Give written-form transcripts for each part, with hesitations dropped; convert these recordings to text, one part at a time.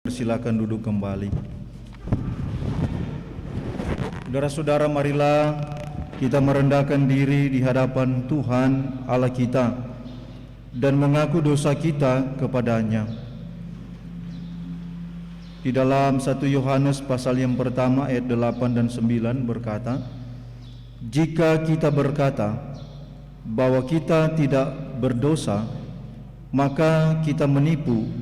Silakan duduk kembali. Saudara-saudara, marilah kita merendahkan diri di hadapan Tuhan Allah kita dan mengaku dosa kita kepada-Nya. Di dalam 1 Yohanes pasal yang pertama ayat 8 dan 9 berkata, "Jika kita berkata bahwa kita tidak berdosa, maka kita menipu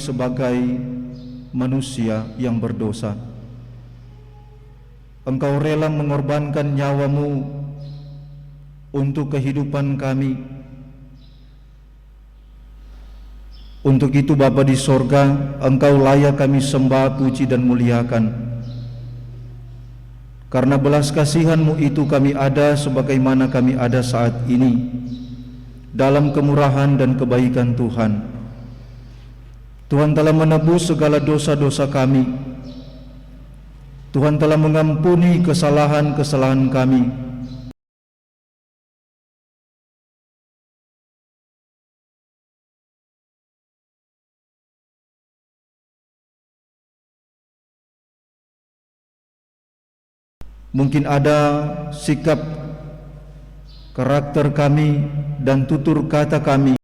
sebagai manusia yang berdosa. Engkau rela mengorbankan nyawamu untuk kehidupan kami. Untuk itu Bapa di sorga, Engkau layak kami sembah, puji dan muliakan. Karena belas kasihan-Mu itu kami ada sebagaimana kami ada saat ini, dalam kemurahan dan kebaikan Tuhan. Tuhan telah menebus segala dosa-dosa kami. Tuhan telah mengampuni kesalahan-kesalahan kami. Mungkin ada sikap, karakter kami dan tutur kata kami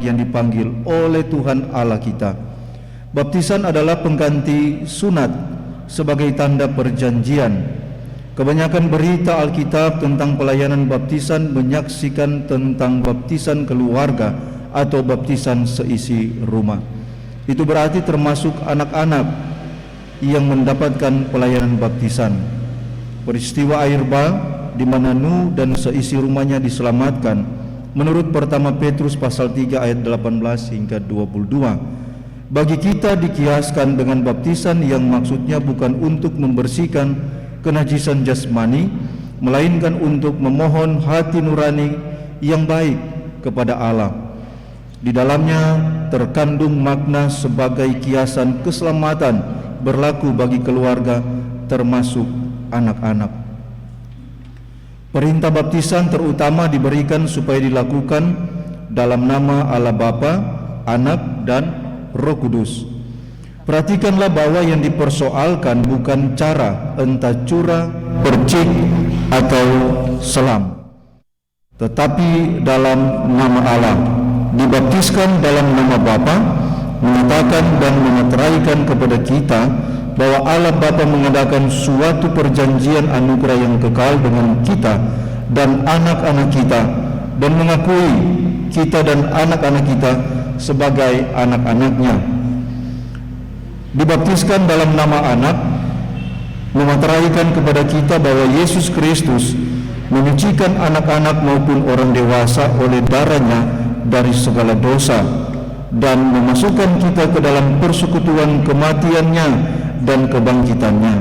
yang dipanggil oleh Tuhan Allah kita. Baptisan adalah pengganti sunat sebagai tanda perjanjian. Kebanyakan berita Alkitab tentang pelayanan baptisan menyaksikan tentang baptisan keluarga atau baptisan seisi rumah. Itu berarti termasuk anak-anak yang mendapatkan pelayanan baptisan. Peristiwa air bah di mana Nuh dan seisi rumahnya diselamatkan menurut pertama Petrus pasal 3 ayat 18 hingga 22. Bagi kita dikiaskan dengan baptisan yang maksudnya bukan untuk membersihkan kenajisan jasmani, melainkan untuk memohon hati nurani yang baik kepada Allah. Di dalamnya terkandung makna sebagai kiasan keselamatan berlaku bagi keluarga termasuk anak-anak. Perintah baptisan terutama diberikan supaya dilakukan dalam nama Allah Bapa, Anak, dan Roh Kudus. Perhatikanlah bahwa yang dipersoalkan bukan cara, entah curah, percik, atau selam, tetapi dalam nama Allah. Dibaptiskan dalam nama Bapa menyatakan dan memeteraikan kepada kita bahwa Allah Bapa mengadakan suatu perjanjian anugerah yang kekal dengan kita dan anak-anak kita, dan mengakui kita dan anak-anak kita sebagai anak-anaknya. Dibaptiskan dalam nama Anak memeteraikan kepada kita bahwa Yesus Kristus menyucikan anak-anak maupun orang dewasa oleh darahnya dari segala dosa dan memasukkan kita ke dalam persekutuan kematiannya dan kebangkitannya,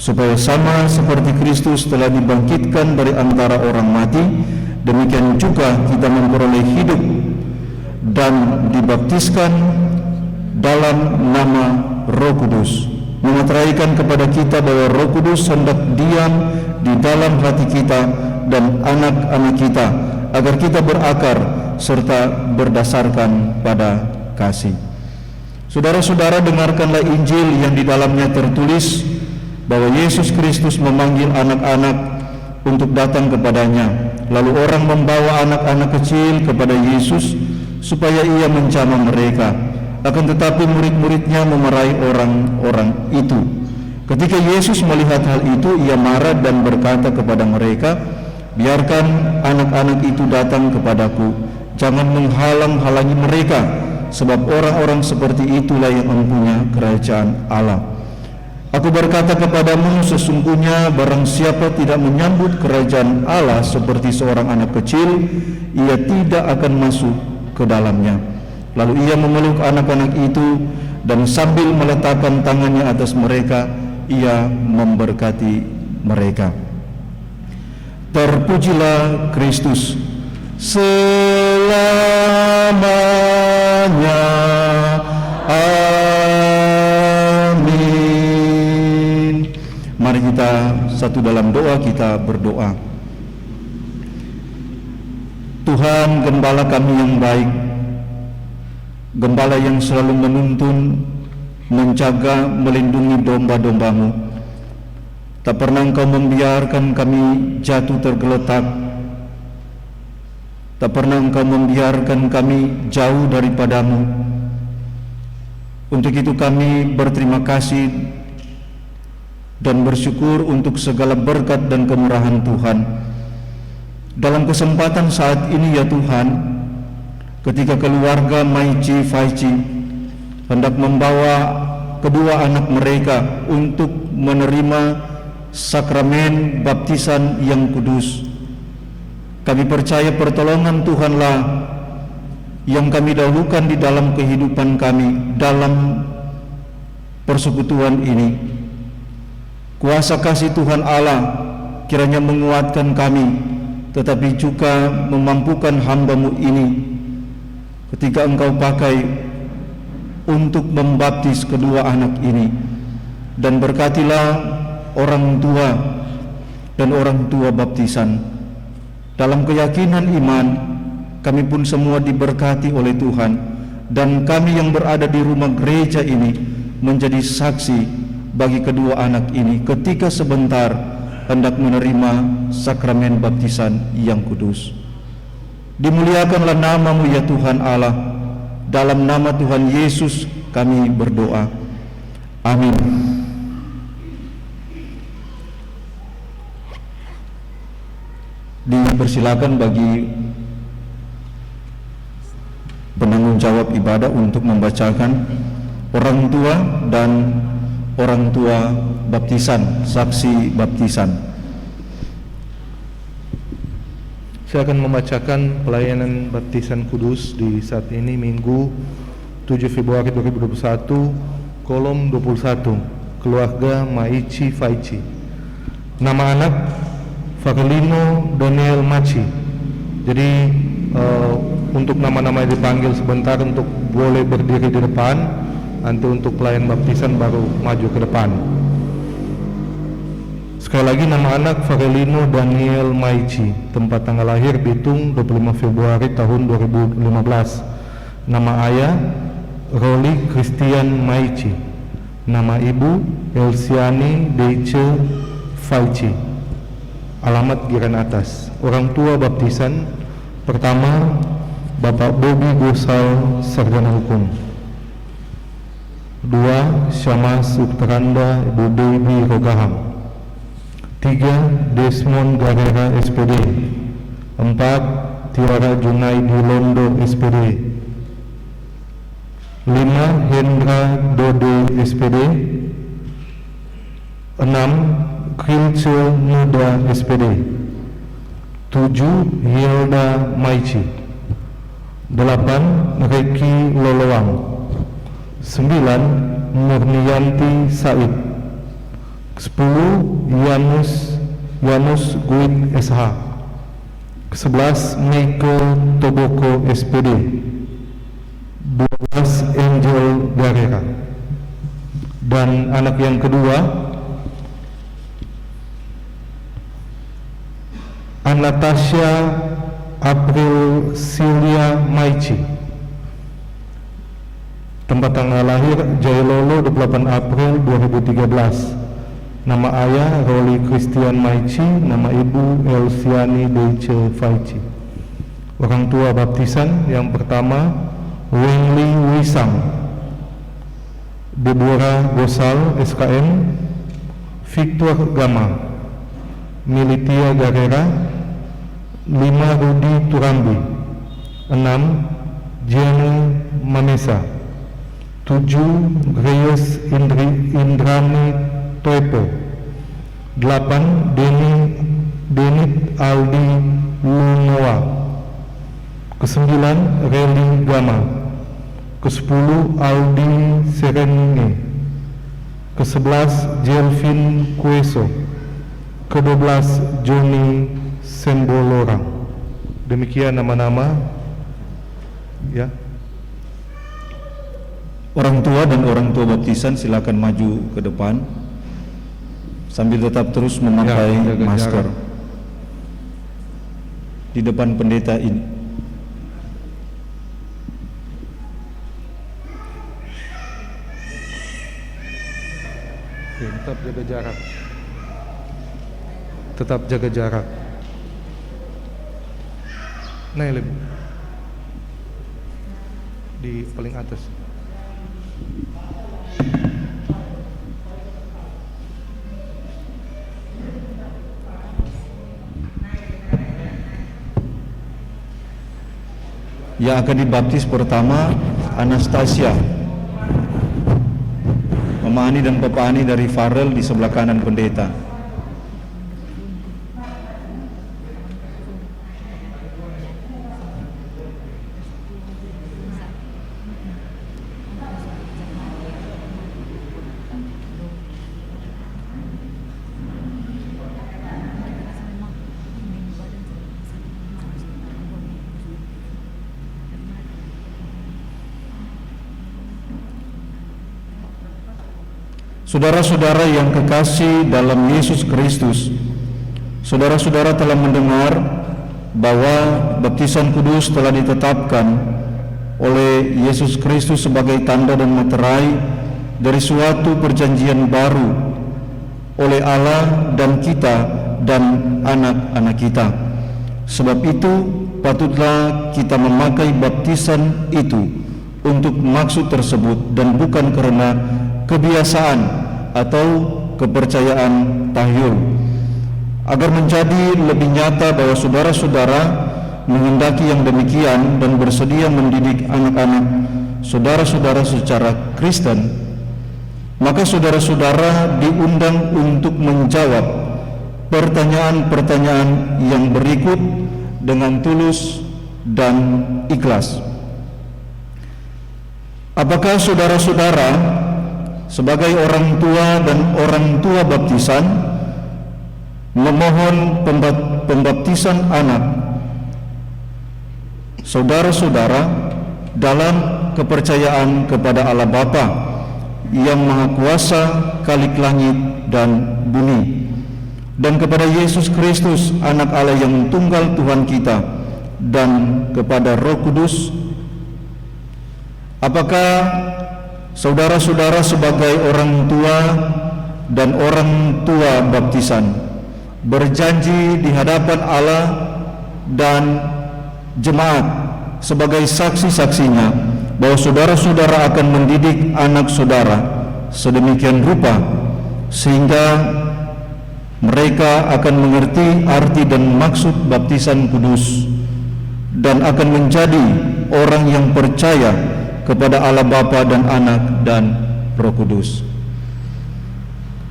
supaya sama seperti Kristus telah dibangkitkan dari antara orang mati, demikian juga kita memperoleh hidup dan dibaptiskan dalam nama Roh Kudus, memeteraikan kepada kita bahwa Roh Kudus hendak diam di dalam hati kita dan anak-anak kita, agar kita berakar serta berdasarkan pada kasih. Saudara-saudara, dengarkanlah Injil yang di dalamnya tertulis bahwa Yesus Kristus memanggil anak-anak untuk datang kepadanya. Lalu orang membawa anak-anak kecil kepada Yesus supaya ia menjamah mereka. Akan tetapi murid-muridnya memarahi orang-orang itu. Ketika Yesus melihat hal itu, ia marah dan berkata kepada mereka, "Biarkan anak-anak itu datang kepadaku, jangan menghalang-halangi mereka, sebab orang-orang seperti itulah yang mempunyai kerajaan Allah. Aku berkata kepadamu, sesungguhnya barang siapa tidak menyambut kerajaan Allah seperti seorang anak kecil, ia tidak akan masuk ke dalamnya." Lalu ia memeluk anak-anak itu dan sambil meletakkan tangannya atas mereka, ia memberkati mereka. Terpujilah Kristus selamanya. Amin. Mari kita satu dalam doa, kita berdoa. Tuhan, Gembala kami yang baik, Gembala yang selalu menuntun, menjaga, melindungi domba-dombamu. Tak pernah Engkau membiarkan kami jatuh tergeletak. Tak pernah Engkau membiarkan kami jauh daripadamu. Untuk itu kami berterima kasih dan bersyukur untuk segala berkat dan kemurahan Tuhan. Dalam kesempatan saat ini ya Tuhan, ketika keluarga Maici Faici hendak membawa kedua anak mereka untuk menerima sakramen baptisan yang kudus, kami percaya pertolongan Tuhanlah yang kami dahulukan di dalam kehidupan kami dalam persekutuan ini. Kuasa kasih Tuhan Allah kiranya menguatkan kami, tetapi juga memampukan hamba-Mu ini ketika Engkau pakai untuk membaptis kedua anak ini. Dan berkatilah orang tua dan orang tua baptisan. Dalam keyakinan iman, kami pun semua diberkati oleh Tuhan, dan kami yang berada di rumah gereja ini menjadi saksi bagi kedua anak ini ketika sebentar hendak menerima sakramen baptisan yang kudus. Dimuliakanlah nama-Mu ya Tuhan Allah, Dalam nama Tuhan Yesus kami berdoa. Amin. Dipersilakan bagi penanggung jawab ibadah untuk membacakan orang tua dan orang tua baptisan, saksi baptisan. Saya akan membacakan pelayanan baptisan kudus di saat ini, Minggu 7 Februari 2021, kolom 21, keluarga Maichi Faichi. Nama anak Fagelino Daniel Machi. Jadi untuk nama-nama yang dipanggil sebentar untuk boleh berdiri di depan, nanti untuk pelayan baptisan baru maju ke depan. Sekali lagi, nama anak Fagelino Daniel Maichi, tempat tanggal lahir Bitung 25 Februari tahun 2015. Nama ayah Roli Christian Maichi. Nama ibu Elsiani Deice Faichi. Alamat Giran Atas. Orang tua baptisan pertama Bapak Bobi Gosal, sarjana hukum. 2. Syamas Ukteranda, Ibu Dewi Rogaham. 3. Desmond Garera, SPD. 4. Tiara Junaidi Londo, SPD. 5. Hendra Dode, SPD. 6. Krilce Muda, SPD. 7. Hilda Maichi. 8. Reki Lolowang. 9. Murniyanti Said. 10. Yanus Guid SH. 11. Michael Toboko, SPD. 12. Angel Garera. Dan anak yang kedua Anastasia April Silvia Maichi. Tempat tanggal lahir Jailolo 28 April 2013. Nama ayah Roli Christian Maichi. Nama ibu Elsiani Deice Faichi. Orang tua baptisan yang pertama Wenli Wisang, Deborah Gosal SKM, Victor Gama, Militia Garera. 5. Rudi Turambi. 6. Jenny Manesa. 7. Greyes Indrani Toepo. 8. Denit Aldi Lunoa. 9. Reli Gama. 10. Aldi Serenge. 11. Jelvin Kueso. 12. Joni Sembolorang. Demikian nama-nama ya. Orang tua dan orang tua baptisan silakan maju ke depan sambil tetap terus memakai masker di depan pendeta ini. Tetap jaga jarak. Tetap jaga jarak. Naik lebih di paling atas. Yang akan dibaptis pertama Anastasia, Mama Ani dan Papa Ani dari Farel di sebelah kanan pendeta. Saudara-saudara yang kekasih dalam Yesus Kristus, saudara-saudara telah mendengar bahwa baptisan kudus telah ditetapkan oleh Yesus Kristus sebagai tanda dan meterai dari suatu perjanjian baru oleh Allah dan kita dan anak-anak kita. Sebab itu patutlah kita memakai baptisan itu untuk maksud tersebut dan bukan karena kebiasaan atau kepercayaan tahyul, agar menjadi lebih nyata bahwa saudara-saudara menghendaki yang demikian dan bersedia mendidik anak-anak saudara-saudara secara Kristen, maka saudara-saudara diundang untuk menjawab pertanyaan-pertanyaan yang berikut dengan tulus dan ikhlas. Apakah saudara-saudara sebagai orang tua dan orang tua baptisan memohon pembaptisan anak saudara-saudara dalam kepercayaan kepada Allah Bapa yang Maha Kuasa Khalik langit dan bumi, dan kepada Yesus Kristus anak Allah yang tunggal Tuhan kita, dan kepada Roh Kudus? Apakah saudara-saudara sebagai orang tua dan orang tua baptisan berjanji di hadapan Allah dan jemaat sebagai saksi-saksinya bahwa saudara-saudara akan mendidik anak saudara sedemikian rupa sehingga mereka akan mengerti arti dan maksud baptisan kudus dan akan menjadi orang yang percaya kepada Allah Bapa dan Anak dan Roh Kudus?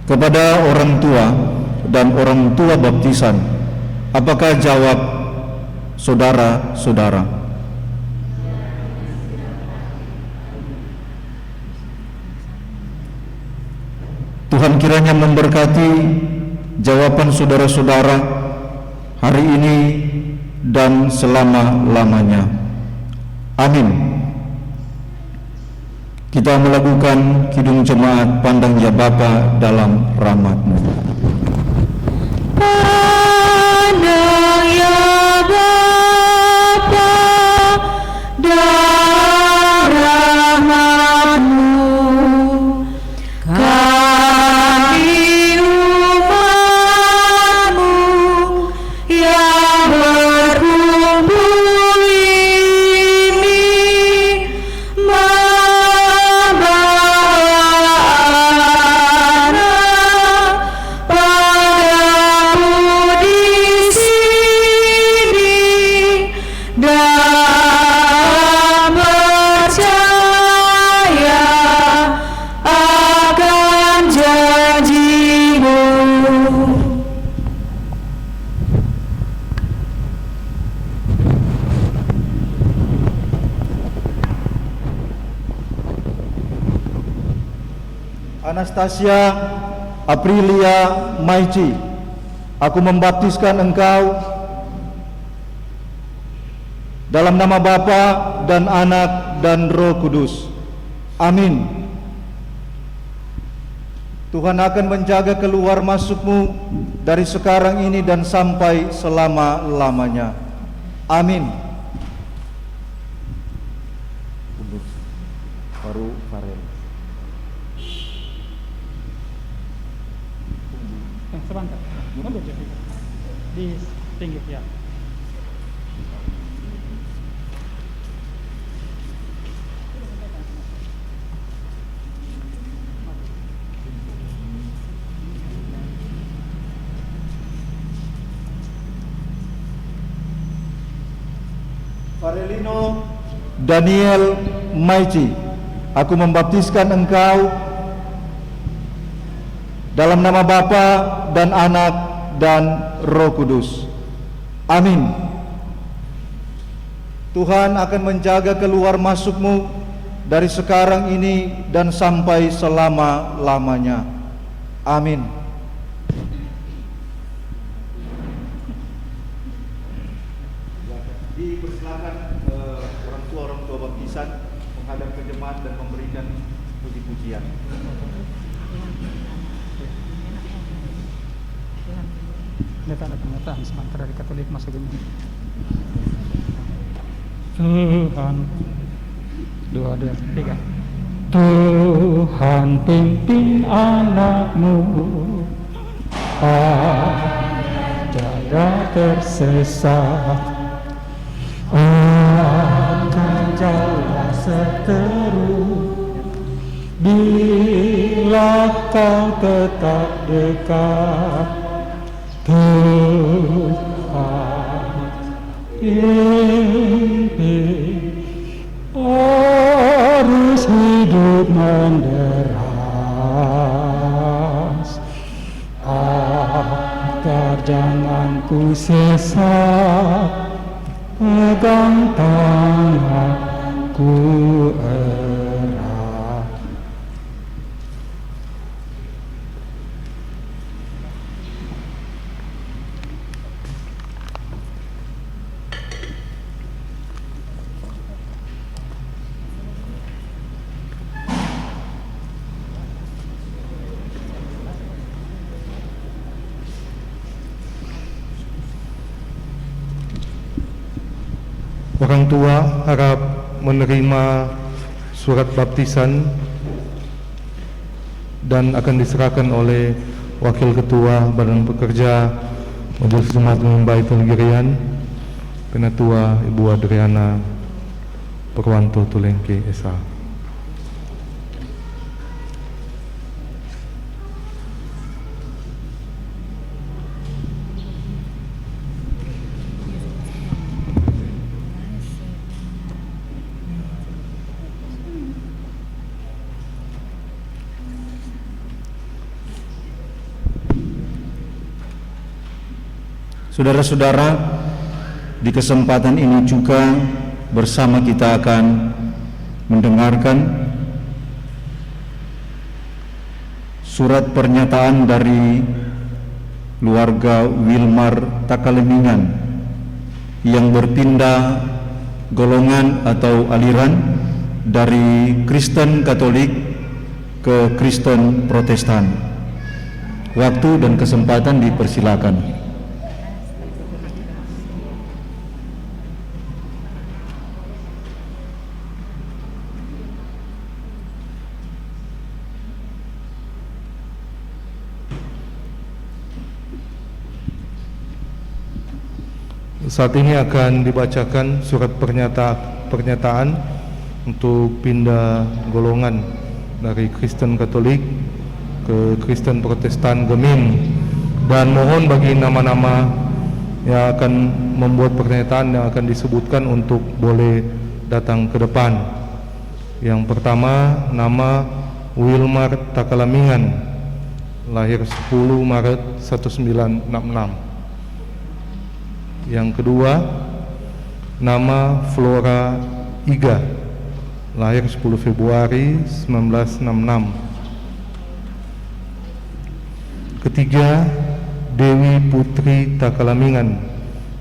Kepada orang tua dan orang tua baptisan, apakah jawab saudara-saudara? Tuhan kiranya memberkati jawaban saudara-saudara hari ini dan selama-lamanya. Amin. Kita melakukan kidung jemaat Pandang ya Bapa dalam rahmat-Mu. Pandang ya Bapa dalam rahmat-Mu, kami umat-Mu yang berkumpul ini membawa anak padamu di sini dan percaya akan janji-Mu. Anastasia Aprilia Maici, aku membaptiskan engkau dalam nama Bapa dan Anak dan Roh Kudus. Amin. Tuhan akan menjaga keluar masukmu dari sekarang ini dan sampai selama-lamanya. Amin. Baru Farel. Sebentar, mundur jadi di pinggir ya. Farelino Daniel Maici, aku membaptiskan engkau dalam nama Bapa dan Anak dan Roh Kudus. Amin. Tuhan akan menjaga keluar masukmu dari sekarang ini dan sampai selama-lamanya. Amin. Dipersilakan orang tua baptisan menghadap ke jemaat dan memberikan puji-pujian. Ini tanda-tanda sementara dari Katolik masuk ini. Tuhan, 2, 3. Tuhan pimpin anak-Mu, jaga tersesat, akan jalan seteru. Bila kau tetap dekat, Tuhan pimpin arus hidup menderas, agar jangan ku sesat, pegang tanganku erat. Orang tua harap menerima surat baptisan dan akan diserahkan oleh Wakil Ketua Badan Pekerja Majelis Jemaat Umum Baitul Girian, Penatua Ibu Adriana Purwanto Tulengke S.A. Saudara-saudara, di kesempatan ini juga bersama kita akan mendengarkan surat pernyataan dari keluarga Wilmar Takalemingan yang berpindah golongan atau aliran dari Kristen Katolik ke Kristen Protestan. Waktu dan kesempatan dipersilakan. Saat ini akan dibacakan surat pernyataan untuk pindah golongan dari Kristen Katolik ke Kristen Protestan Gemim, dan mohon bagi nama-nama yang akan membuat pernyataan yang akan disebutkan untuk boleh datang ke depan. Yang pertama, nama Wilmar Takalamingan, lahir 10 Maret 1966. Yang kedua, nama Flora Iga, lahir 10 Februari 1966. Ketiga, Dewi Putri Takalamingan,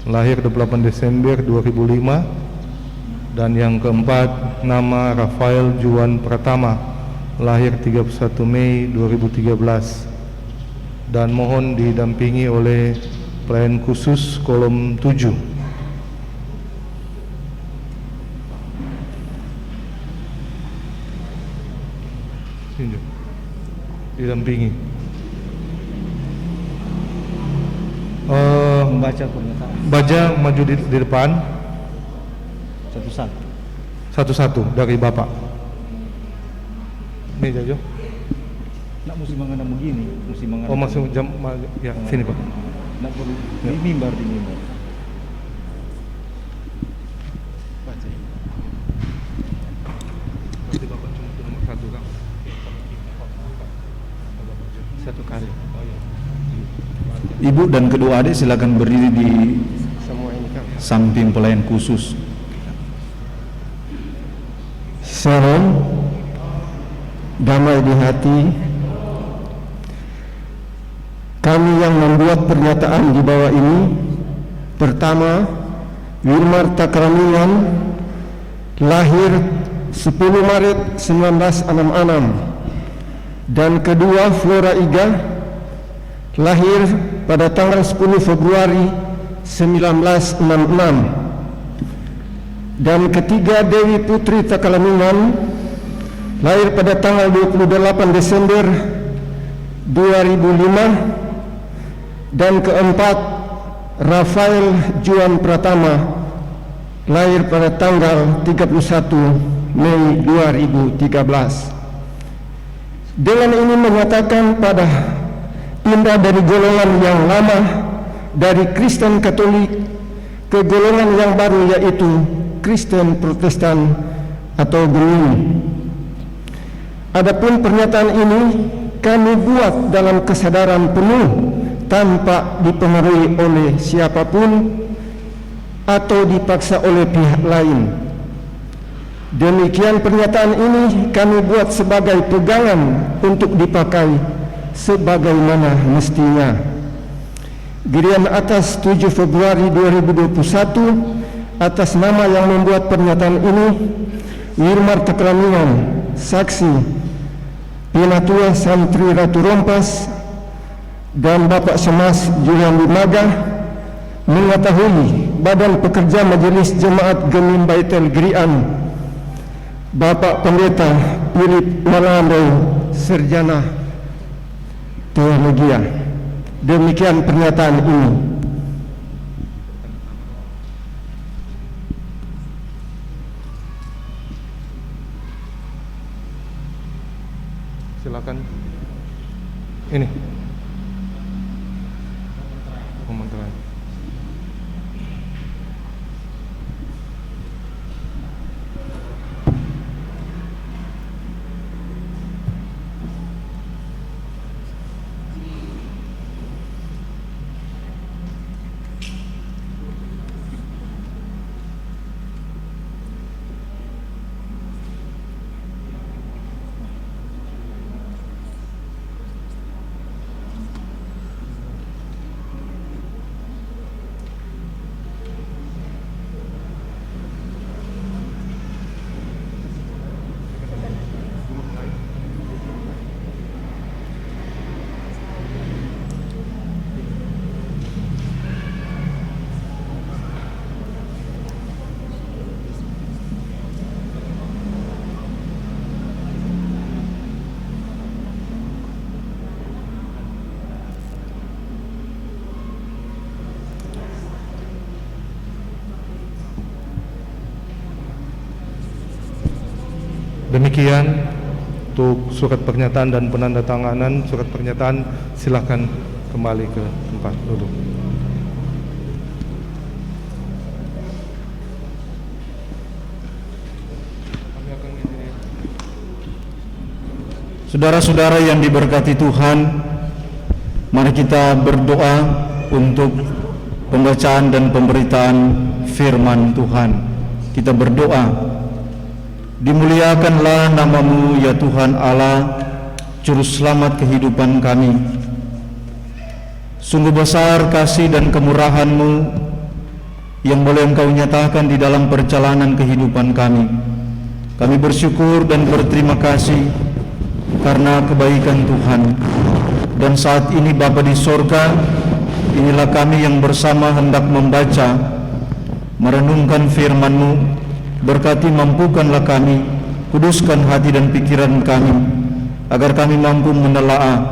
lahir 28 Desember 2005. Dan yang keempat, nama Rafael Juan Pratama, lahir 31 Mei 2013. Dan mohon didampingi oleh pelayan khusus kolom 7. Sini, didampingi. Membaca pernyataan Baca maju di depan satu-satu. satu-satu dari Bapak. Ini Jajo. Nak mesti mengenai begini, mesti mengenai. Oh, masuk jam ya, sini Pak. Nak perlu di mimbar. Bapak cuma nomor 1 kan. Satu kali. Ibu dan kedua adik silakan berdiri di samping pelayan khusus. Salam, damai di hati. Kami yang membuat pernyataan di bawah ini, pertama, Wilmar Takalamingan, lahir 10 Maret 1966, dan kedua Flora Iga, lahir pada tanggal 10 Februari 1966, dan ketiga Dewi Putri Takalamingan, lahir pada tanggal 28 Desember 2005, dan keempat Rafael Juan Pratama, lahir pada tanggal 31 Mei 2013. Dengan ini menyatakan pada pindah dari golongan yang lama dari Kristen Katolik ke golongan yang baru, yaitu Kristen Protestan atau Bening. Adapun pernyataan ini kami buat dalam kesadaran penuh tanpa dipengaruhi oleh siapapun atau dipaksa oleh pihak lain. Demikian pernyataan ini kami buat sebagai pegangan untuk dipakai sebagaimana mestinya. Girian atas 7 Februari 2021 atas nama yang membuat pernyataan ini Wirmar Takraningan, saksi Pinatua Santri Ratu Rompas, dan Bapak Semas Julian Limaga, mengetahui Badan Pekerja Majelis Jemaat Gemim Baitel Girian, Bapak Pendeta Philip Malambo, Sarjana Teologia. Demikian pernyataan ini. Silakan. Ini komentar. Demikian untuk surat pernyataan dan penandatanganan surat pernyataan. Silakan kembali ke tempat duduk. Saudara-saudara yang diberkati Tuhan, mari kita berdoa untuk pembacaan dan pemberitaan firman Tuhan. Kita berdoa. Dimuliakanlah nama-Mu ya Tuhan Allah, Juru Selamat kehidupan kami. Sungguh besar kasih dan kemurahan-Mu yang boleh Engkau nyatakan di dalam perjalanan kehidupan kami. Kami bersyukur dan berterima kasih karena kebaikan Tuhan. Dan saat ini Bapa di sorga, inilah kami yang bersama hendak membaca, merenungkan firman-Mu. Berkati, mampukanlah kami, kuduskan hati dan pikiran kami, agar kami mampu menelaah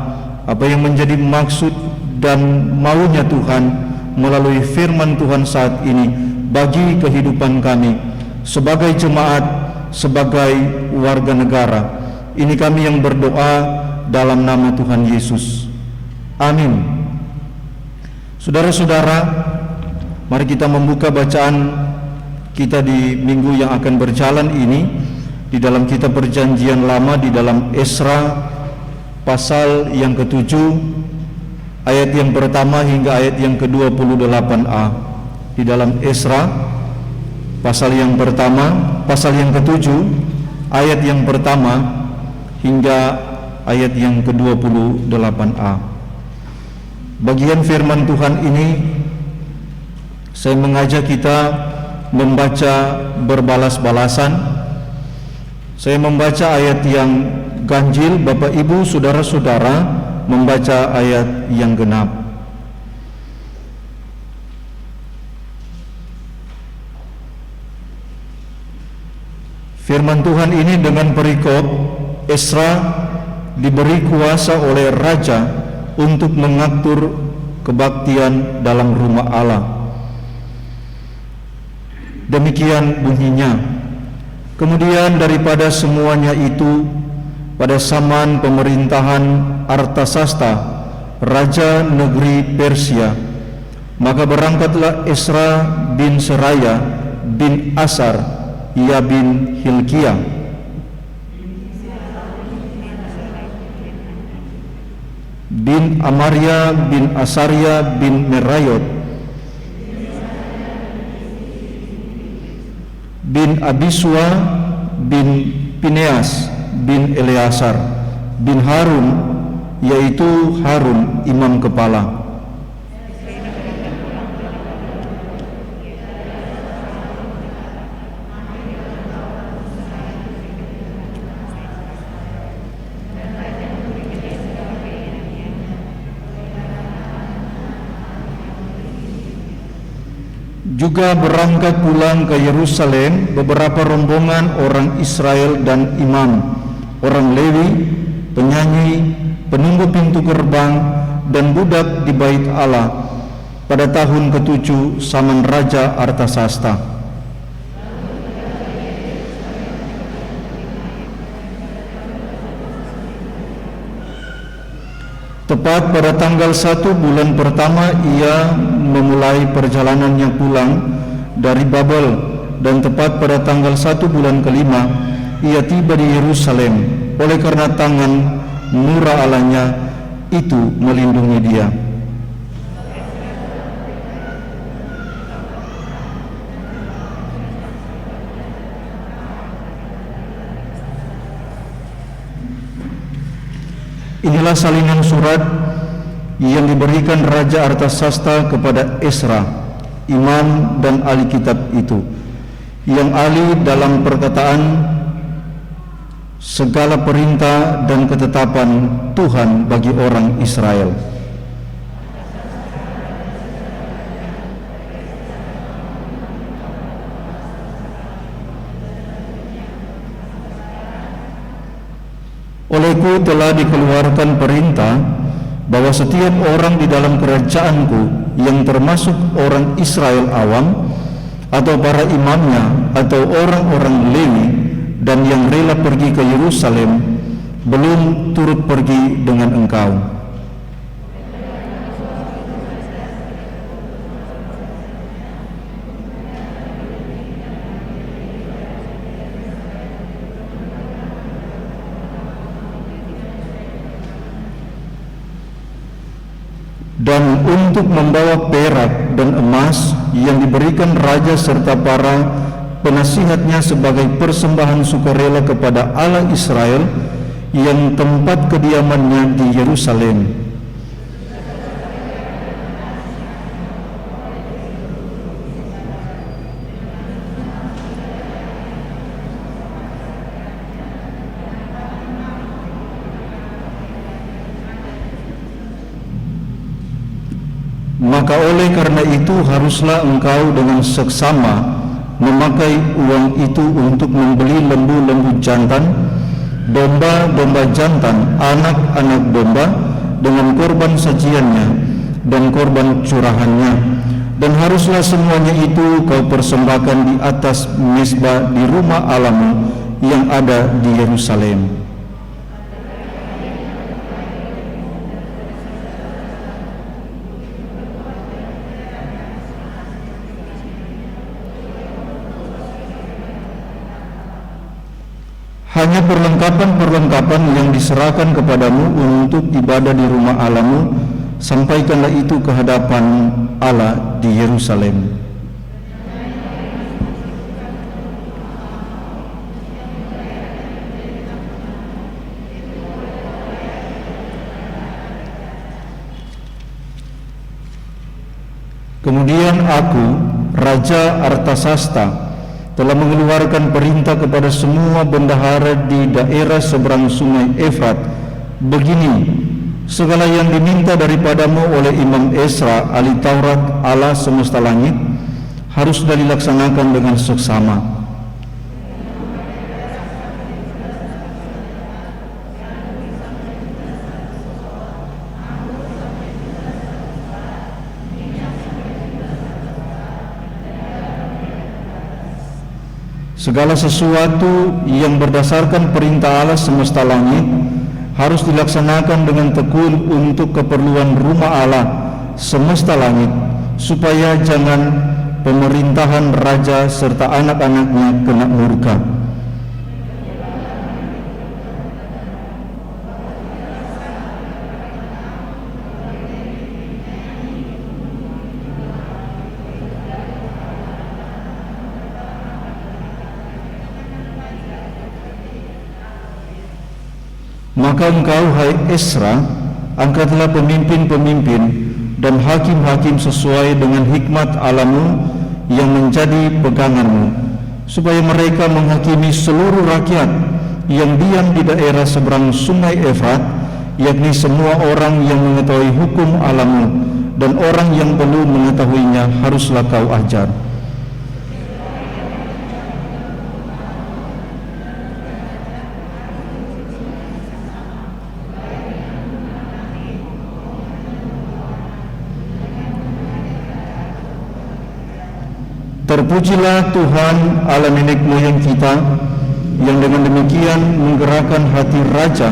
apa yang menjadi maksud dan maunya Tuhan melalui firman Tuhan saat ini bagi kehidupan kami sebagai jemaat, sebagai warga negara. Ini kami yang berdoa dalam nama Tuhan Yesus. Amin. Saudara-saudara, mari kita membuka bacaan kita di minggu yang akan berjalan ini di dalam kitab Perjanjian Lama, di dalam Esra pasal yang ke-7 ayat yang pertama hingga ayat yang ke-28a. Di dalam Esra pasal yang pertama, pasal yang ke-7 ayat yang pertama hingga ayat yang ke-28a. Bagian firman Tuhan ini saya mengajak kita membaca berbalas-balasan. Saya membaca ayat yang ganjil, Bapak Ibu saudara-saudara membaca ayat yang genap. Firman Tuhan ini dengan perikop Esra diberi kuasa oleh raja untuk mengatur kebaktian dalam rumah Allah. Demikian bunyinya. Kemudian daripada semuanya itu, pada zaman pemerintahan Artasasta, raja negeri Persia, maka berangkatlah Esra bin Seraya bin Asar, ia bin Hilkiah, bin Amaria bin Asaria bin Merayot, bin Abisua bin Pineas bin Eleazar bin Harun, yaitu Harun imam kepala. Juga berangkat pulang ke Yerusalem beberapa rombongan orang Israel dan imam, orang Lewi, penyanyi, penunggu pintu gerbang, dan budak di bait Allah pada tahun ke-7 zaman Raja Artasasta. Tepat pada tanggal 1 bulan pertama ia memulai perjalanannya pulang dari Babel, dan tepat pada tanggal 1 bulan kelima ia tiba di Yerusalem, oleh karena tangan murah Allahnya itu melindungi dia. Inilah salinan surat yang diberikan Raja Artasasta kepada Esra, imam dan ahli kitab itu, yang ahli dalam perkataan segala perintah dan ketetapan Tuhan bagi orang Israel. Olehku telah dikeluarkan perintah bahwa setiap orang di dalam kerajaanku yang termasuk orang Israel awam atau para imamnya atau orang-orang Lewi dan yang rela pergi ke Yerusalem belum turut pergi dengan engkau. Dan untuk membawa perak dan emas yang diberikan raja serta para penasihatnya sebagai persembahan sukarela kepada Allah Israel yang tempat kediamannya di Yerusalem. Maka oleh karena itu haruslah engkau dengan seksama memakai uang itu untuk membeli lembu-lembu jantan, domba-domba jantan, anak-anak domba dengan korban sajiannya dan korban curahannya, dan haruslah semuanya itu kau persembahkan di atas mezbah di rumah Allahmu yang ada di Yerusalem. Hanya perlengkapan-perlengkapan yang diserahkan kepadamu untuk ibadah di rumah Allahmu, sampaikanlah itu ke hadapan Allah di Yerusalem. Kemudian aku, Raja Artasasta, telah mengeluarkan perintah kepada semua bendahara di daerah seberang sungai Efrat. Begini, segala yang diminta daripadamu oleh Imam Esra, ahli Taurat Allah semesta langit, haruslah dilaksanakan dengan seksama. segala sesuatu yang berdasarkan perintah Allah semesta langit harus dilaksanakan dengan tekun untuk keperluan rumah Allah semesta langit, supaya jangan pemerintahan raja serta anak-anaknya kena murka. Maka engkau, hai Esra, angkatlah pemimpin-pemimpin dan hakim-hakim sesuai dengan hikmat Allahmu yang menjadi peganganmu, supaya mereka menghakimi seluruh rakyat yang diam di daerah seberang sungai Efrat, yakni semua orang yang mengetahui hukum Allahmu, dan orang yang belum mengetahuinya haruslah kau ajar. Terpujilah Tuhan Allah nenek moyang kita, yang dengan demikian menggerakkan hati raja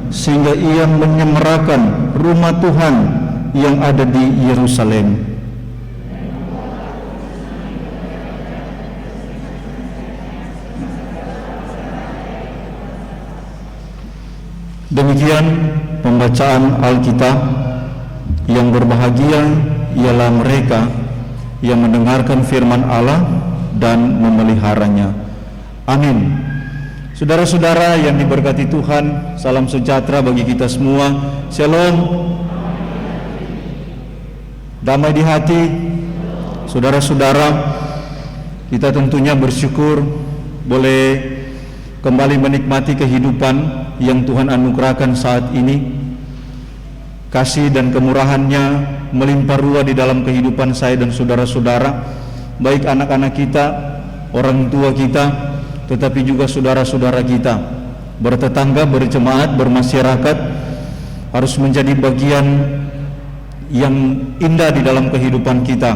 sehingga ia menyemarakan rumah Tuhan yang ada di Yerusalem. Demikian pembacaan Alkitab. Yang berbahagia ialah mereka yang mendengarkan firman Allah dan memeliharanya. Amin. Saudara-saudara yang diberkati Tuhan, salam sejahtera bagi kita semua. Shalom. Damai di hati. Saudara-saudara, kita tentunya bersyukur boleh kembali menikmati kehidupan yang Tuhan anugerahkan saat ini. Kasih dan kemurahannya melimpah ruah di dalam kehidupan saya dan saudara-saudara, baik anak-anak kita, orang tua kita, tetapi juga saudara-saudara kita. Bertetangga, berjemaat, bermasyarakat harus menjadi bagian yang indah di dalam kehidupan kita,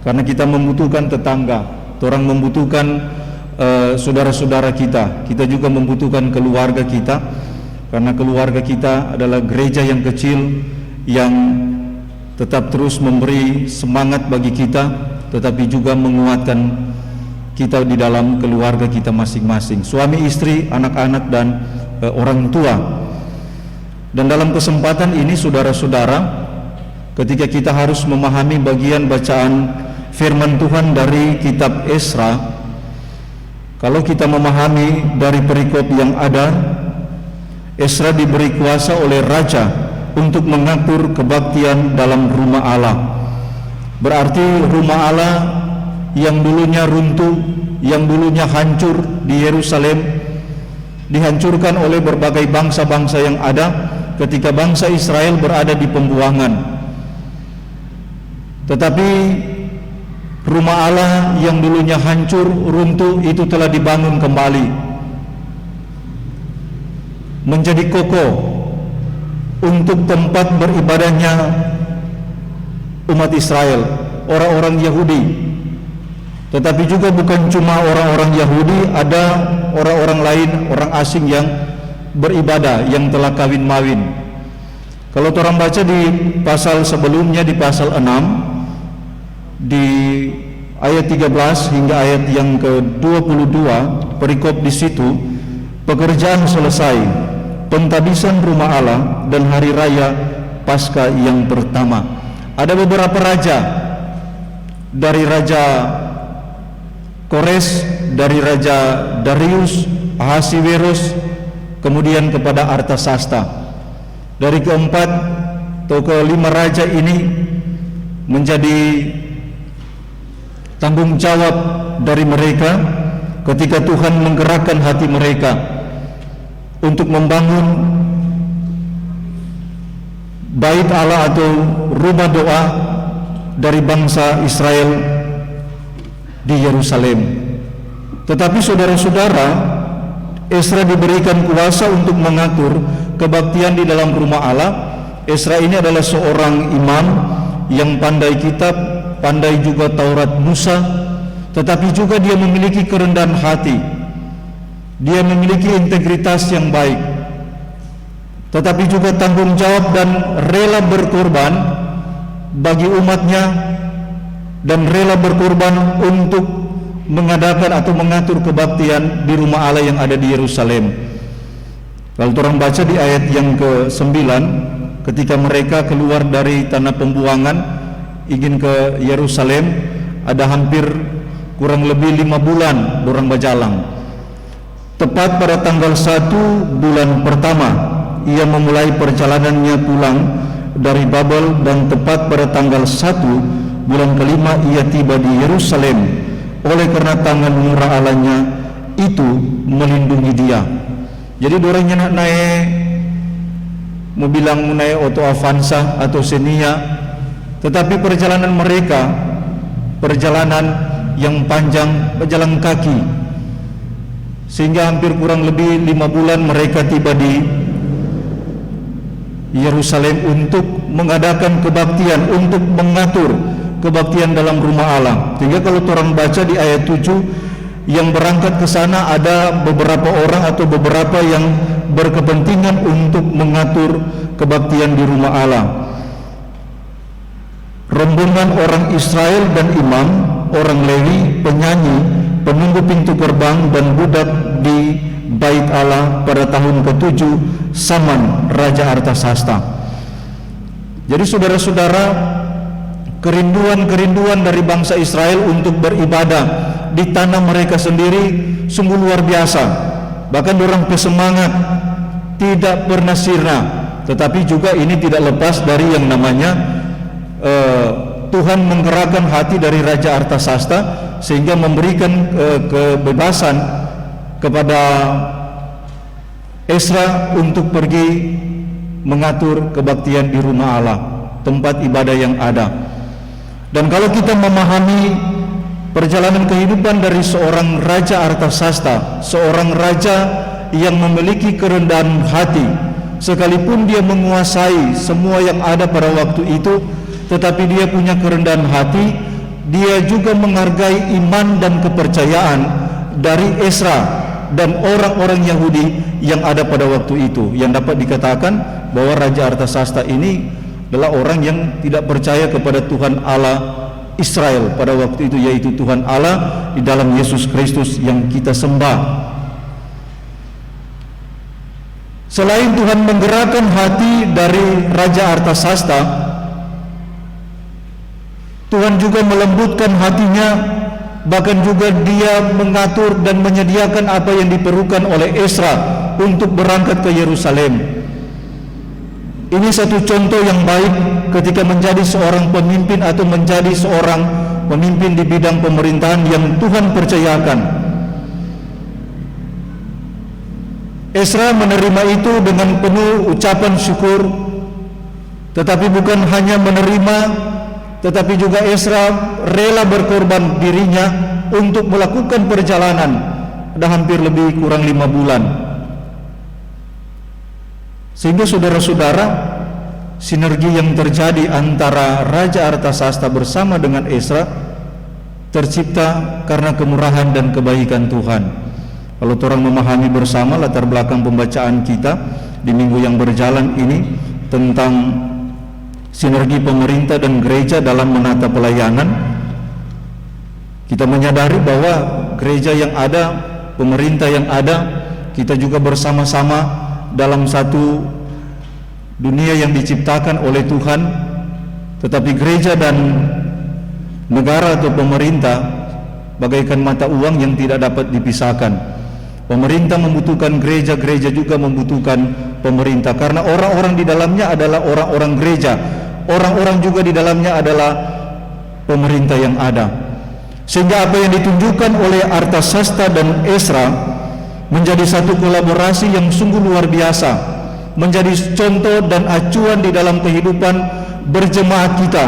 karena kita membutuhkan tetangga, orang membutuhkan saudara-saudara kita. Kita juga membutuhkan keluarga kita, karena keluarga kita adalah gereja yang kecil yang tetap terus memberi semangat bagi kita, tetapi juga menguatkan kita di dalam keluarga kita masing-masing, suami, istri, anak-anak, dan orang tua. Dan dalam kesempatan ini saudara-saudara, ketika kita harus memahami bagian bacaan firman Tuhan dari kitab Esra, kalau kita memahami dari perikop yang ada, Esra diberi kuasa oleh raja untuk mengatur kebaktian dalam rumah Allah. Berarti rumah Allah yang dulunya runtuh, yang dulunya hancur di Yerusalem, dihancurkan oleh berbagai bangsa-bangsa yang ada ketika bangsa Israel berada di pembuangan. Tetapi rumah Allah yang dulunya hancur, runtuh, itu telah dibangun kembali, menjadi kokoh untuk tempat beribadahnya umat Israel, orang-orang Yahudi. Tetapi juga bukan cuma orang-orang Yahudi, ada orang-orang lain, orang asing yang beribadah, yang telah kawin-mawin. Kalau orang baca di pasal sebelumnya, di pasal 6, di ayat 13 hingga ayat yang ke-22, perikop di situ, pekerjaan selesai, pentabisan rumah Allah dan hari raya Paskah yang pertama. Ada beberapa raja, dari Raja Kores, dari Raja Darius, Ahasiverus, kemudian kepada Artasasta. Dari keempat atau kelima raja ini menjadi tanggung jawab dari mereka ketika Tuhan menggerakkan hati mereka untuk membangun bait Allah atau rumah doa dari bangsa Israel di Yerusalem. Tetapi saudara-saudara, Esra diberikan kuasa untuk mengatur kebaktian di dalam rumah Allah. Esra ini adalah seorang imam yang pandai kitab, pandai juga Taurat Musa, tetapi juga dia memiliki kerendahan hati. Dia memiliki integritas yang baik, tetapi juga tanggung jawab dan rela berkorban bagi umatnya, dan rela berkorban untuk mengadakan atau mengatur kebaktian di rumah Allah yang ada di Yerusalem. Kalau orang baca di ayat yang ke-9, ketika mereka keluar dari tanah pembuangan ingin ke Yerusalem, ada hampir kurang lebih 5 bulan orang berjalan. Tepat pada tanggal 1 bulan pertama ia memulai perjalanannya pulang dari Babel, dan tepat pada tanggal 1 bulan kelima ia tiba di Yerusalem, oleh karena tangan murah Allahnya itu melindungi dia. Jadi dorangnya nak naik, mau bilang naik auto Avanza atau Xenia, tetapi perjalanan mereka perjalanan yang panjang, berjalan kaki, sehingga hampir kurang lebih 5 bulan mereka tiba di Yerusalem untuk mengadakan kebaktian, untuk mengatur kebaktian dalam rumah Allah. Sehingga kalau orang baca di ayat 7, yang berangkat ke sana ada beberapa orang atau beberapa yang berkepentingan untuk mengatur kebaktian di rumah Allah. Rombongan orang Israel dan imam, orang Lewi, penyanyi, penunggu pintu gerbang, dan budak di Bait Allah pada tahun ke-7 Saman Raja Artasasta. Jadi saudara-saudara, kerinduan dari bangsa Israel untuk beribadah di tanah mereka sendiri sungguh luar biasa. Bahkan orang bersemangat, tidak pernah sirna. Tetapi juga ini tidak lepas dari yang namanya Tuhan menggerakkan hati dari Raja Artasasta sehingga memberikan kebebasan kepada Esra untuk pergi mengatur kebaktian di rumah Allah, tempat ibadah yang ada. Dan kalau kita memahami perjalanan kehidupan dari seorang Raja Artasasta, seorang raja yang memiliki kerendahan hati, sekalipun dia menguasai semua yang ada pada waktu itu, tetapi dia punya kerendahan hati. Dia juga menghargai iman dan kepercayaan dari Esra dan orang-orang Yahudi yang ada pada waktu itu, yang dapat dikatakan bahwa Raja Artasasta ini adalah orang yang tidak percaya kepada Tuhan Allah Israel pada waktu itu, yaitu Tuhan Allah di dalam Yesus Kristus yang kita sembah. Selain Tuhan menggerakkan hati dari Raja Artasasta, Tuhan juga melembutkan hatinya, bahkan juga dia mengatur dan menyediakan apa yang diperlukan oleh Esra untuk berangkat ke Yerusalem. Ini satu contoh yang baik ketika menjadi seorang pemimpin atau menjadi seorang pemimpin di bidang pemerintahan yang Tuhan percayakan. Esra menerima itu dengan penuh ucapan syukur, tetapi bukan hanya menerima, tetapi juga Esra rela berkorban dirinya untuk melakukan perjalanan. Ada hampir lebih kurang 5 bulan. Sehingga saudara-saudara, sinergi yang terjadi antara Raja Artasasta bersama dengan Esra tercipta karena kemurahan dan kebaikan Tuhan. Kalau orang memahami bersama latar belakang pembacaan kita di minggu yang berjalan ini tentang sinergi pemerintah dan gereja dalam menata pelayanan, kita menyadari bahwa gereja yang ada, pemerintah yang ada, kita juga bersama-sama dalam satu dunia yang diciptakan oleh Tuhan. Tetapi gereja dan negara atau pemerintah bagaikan mata uang yang tidak dapat dipisahkan. Pemerintah membutuhkan gereja, gereja juga membutuhkan pemerintah, karena orang-orang di dalamnya adalah orang-orang gereja, orang-orang juga di dalamnya adalah pemerintah yang ada. Sehingga apa yang ditunjukkan oleh Artasasta dan Esra menjadi satu kolaborasi yang sungguh luar biasa, menjadi contoh dan acuan di dalam kehidupan berjemaat kita,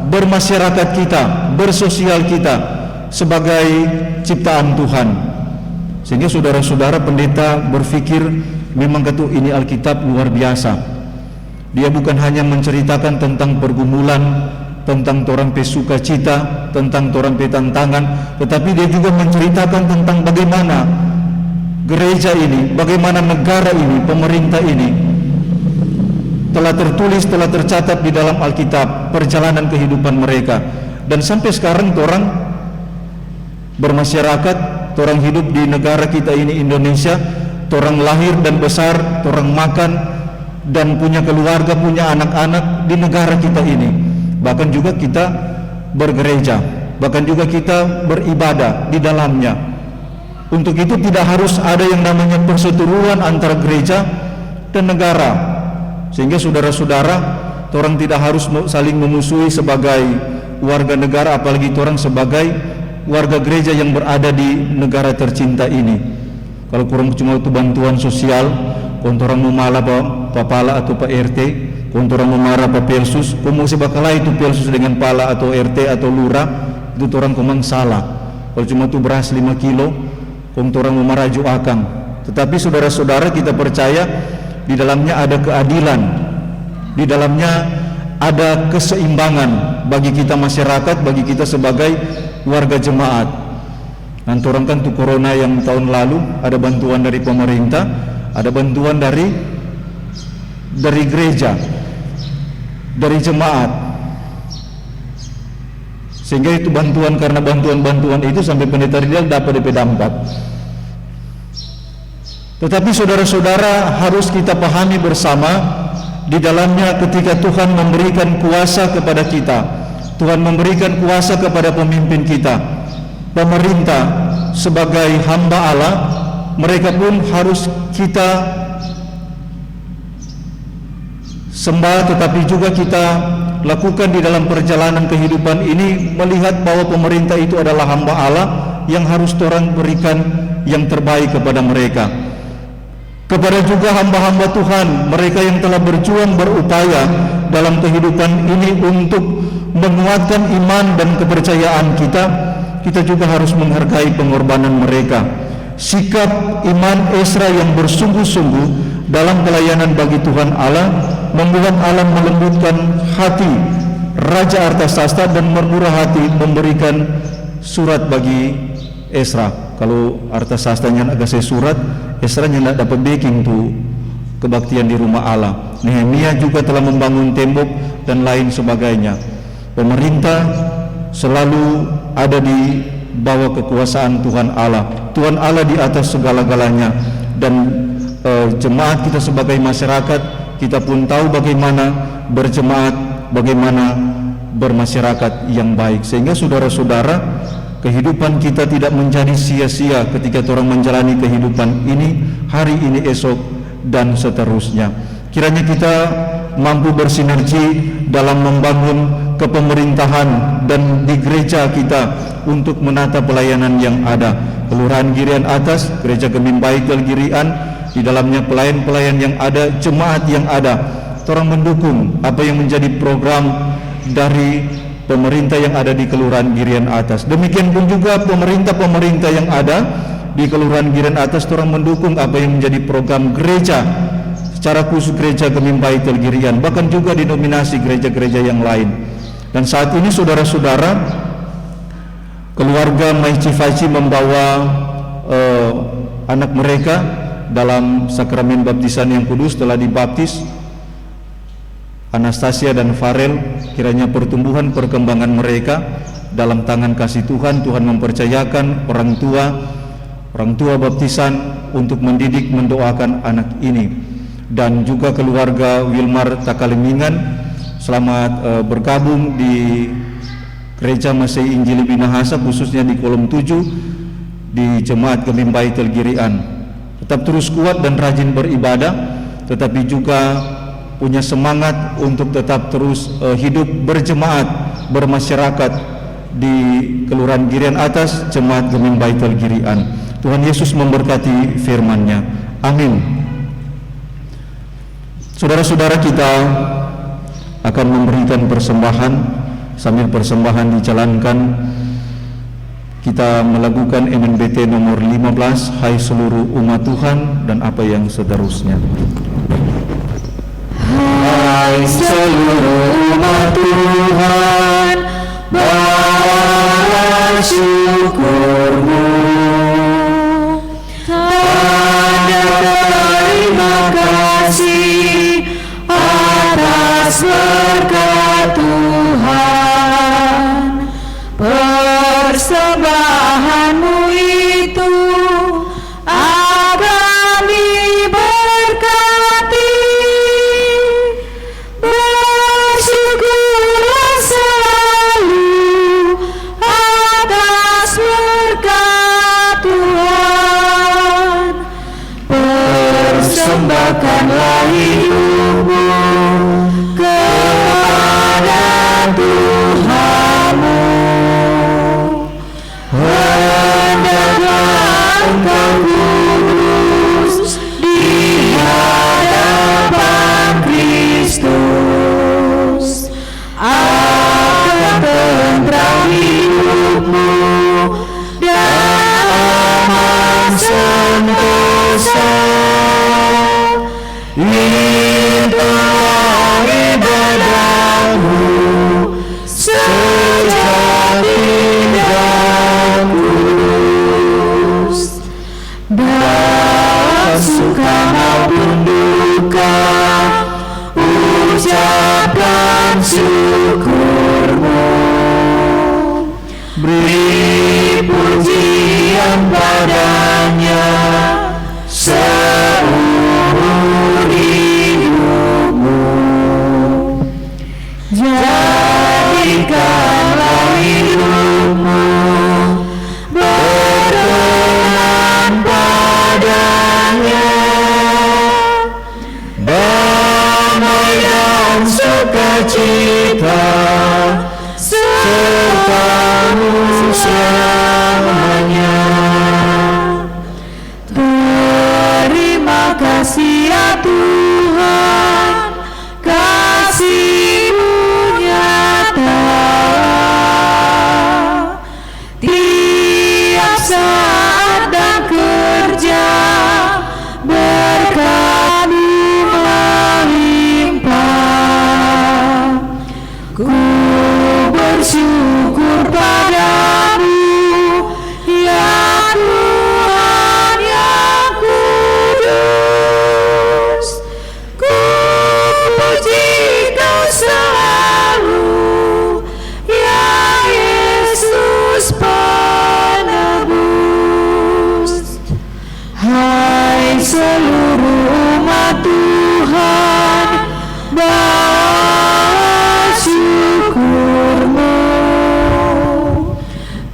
bermasyarakat kita, bersosial kita sebagai ciptaan Tuhan. Sehingga saudara-saudara pendeta berpikir memang ini Alkitab luar biasa. Dia bukan hanya menceritakan tentang pergumulan tentang torang pe sukacita, tentang torang pe tantangan, tetapi dia juga menceritakan tentang bagaimana gereja ini, bagaimana negara ini, pemerintah ini telah tertulis, telah tercatat di dalam Alkitab perjalanan kehidupan mereka. Dan sampai sekarang torang bermasyarakat, torang hidup di negara kita ini Indonesia, torang lahir dan besar, torang makan dan punya keluarga, punya anak-anak di negara kita ini. Bahkan juga kita bergereja, bahkan juga kita beribadah di dalamnya. Untuk itu tidak harus ada yang namanya perseteruan antara gereja dan negara, sehingga saudara-saudara, orang tidak harus saling memusuhi sebagai warga negara, apalagi orang sebagai warga gereja yang berada di negara tercinta ini. Kalau kurang cuma itu bantuan sosial, kalau orang memala Pak Pala atau Pak RT, kalau orang memarah Pak Pelsus, kamu sebakalah itu Pelsus dengan Pala atau RT atau Lurah, itu orang komang salah. Kalau cuma itu beras 5 kilo, kamu orang memarah Akang. Tetapi saudara-saudara, kita percaya di dalamnya ada keadilan, di dalamnya ada keseimbangan bagi kita masyarakat, bagi kita sebagai warga jemaat. Nanti orang kan tuh corona yang tahun lalu ada bantuan dari pemerintah, ada bantuan dari gereja, dari jemaat, sehingga itu bantuan, karena bantuan itu sampai pendeta Rizal dapat DP dampak. Tetapi saudara-saudara, harus kita pahami bersama di dalamnya, ketika Tuhan memberikan kuasa kepada kita, Tuhan memberikan kuasa kepada pemimpin kita, pemerintah sebagai hamba Allah, mereka pun harus kita sembah, tetapi juga kita lakukan di dalam perjalanan kehidupan ini, melihat bahwa pemerintah itu adalah hamba Allah yang harus orang berikan yang terbaik kepada mereka. Kepada juga hamba-hamba Tuhan, mereka yang telah berjuang, berupaya dalam kehidupan ini untuk menguatkan iman dan kepercayaan kita, kita juga harus menghargai pengorbanan mereka. Sikap iman Ezra yang bersungguh-sungguh dalam pelayanan bagi Tuhan Allah membuat Allah melembutkan hati Raja Artasasta dan bermurah hati memberikan surat bagi Ezra. Kalau Artasastanya agak surat, Ezra nya dapat backing tuh kebaktian di rumah Allah. Nehemia juga telah membangun tembok dan lain sebagainya. Pemerintah selalu ada di bawah kekuasaan Tuhan Allah. Tuhan Allah di atas segala-galanya. Dan jemaat kita sebagai masyarakat, kita pun tahu bagaimana berjemaat, bagaimana bermasyarakat yang baik, sehingga saudara-saudara, kehidupan kita tidak menjadi sia-sia ketika orang menjalani kehidupan ini, hari ini, esok, dan seterusnya. Kiranya kita mampu bersinergi dalam membangun kepemerintahan dan di gereja kita untuk menata pelayanan yang ada. Kelurahan Girian Atas, Gereja Gemim Baitul Girian, di dalamnya pelayan-pelayan yang ada, jemaat yang ada, orang mendukung apa yang menjadi program dari pemerintah yang ada di Kelurahan Girian Atas. Demikian pun juga pemerintah-pemerintah yang ada di Kelurahan Girian Atas, orang mendukung apa yang menjadi program gereja, secara khusus Gereja Gemim Baitul Girian, bahkan juga dinominasi gereja-gereja yang lain. Dan saat ini saudara-saudara, keluarga Maici Faci membawa anak mereka dalam sakramen baptisan yang kudus, telah dibaptis Anastasia dan Farel. Kiranya pertumbuhan perkembangan mereka dalam tangan kasih Tuhan. Tuhan mempercayakan orang tua baptisan untuk mendidik, mendoakan anak ini. Dan juga keluarga Wilmar Takalimingan, selamat bergabung di Gereja Masih Injili Binahasa, khususnya di kolom 7 di Jemaat Gemim Baitul Girian. Tetap terus kuat dan rajin beribadah, tetapi juga punya semangat untuk tetap terus hidup berjemaat, bermasyarakat di Kelurahan Girian Atas, Jemaat Gemim Baitul Girian. Tuhan Yesus memberkati firman-Nya. Amin. Saudara-saudara, kita akan memberikan persembahan. Sambil persembahan dijalankan, kita melakukan MNBT nomor 15, Hai seluruh umat Tuhan, dan apa yang seterusnya. Hai seluruh umat Tuhan, bawalah syukurmu. Tanda terima kasih atas berkat Tuhan. Persembahanmu itu akan diberkati. Bersyukurlah selalu atas berkat Tuhan. Persembahkanlah hidupmu kepada Tuhanmu. Hendaklah engkau kudus di hadapan Kristus. Akan tentram hidupmu dan aman sentosa. Itulah ibadahmu sejati dan kudus. Dalam suka maupun duka, ucapkan syukurmu. Beri pujian padanya seumur hidupmu. Jadikanlah hidupmu berkenan padanya. Damai dan sukacita sertamu selamanya. Terima kasih ya Tuhan, kasih-Mu nyata. Tiap saat dan kerja berkat-Mu melimpah. Ku bersyukur padamu ya Tuhan yang kudus. Ku puji Kau selalu ya Yesus penebus. Hai seluruh umat Tuhan, bawalah syukurmu.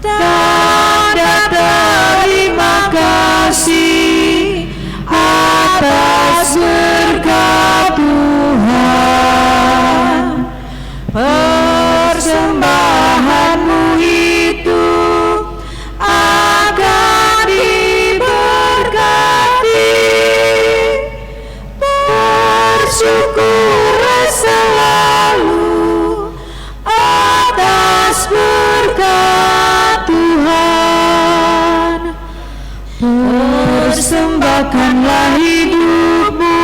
Tanda terima kasih atas berkat Tuhan. Persembahanmu itu akan diberkati. Bersyukurlah selalu atas berkat Tuhan. Persembahkanlah hidupmu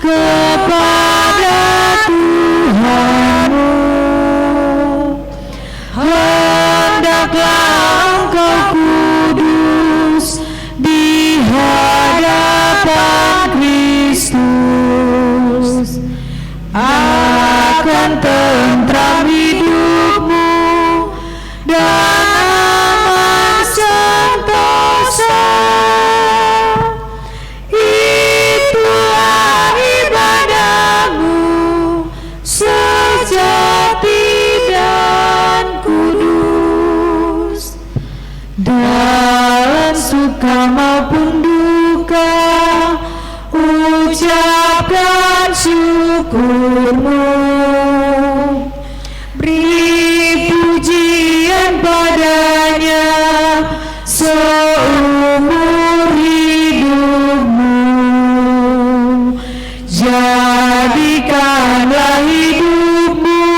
kepada Tuhanmu. Hendaklah engkau kudus di hadapan Kristus. Akan tentram hidupmu dan aman sentosa. Itulah ibadahmu sejati dan kudus. Dalam suka maupun duka, ucapkan syukurmu. Beri pujian padanya seumur hidupmu. Jadikanlah hidupmu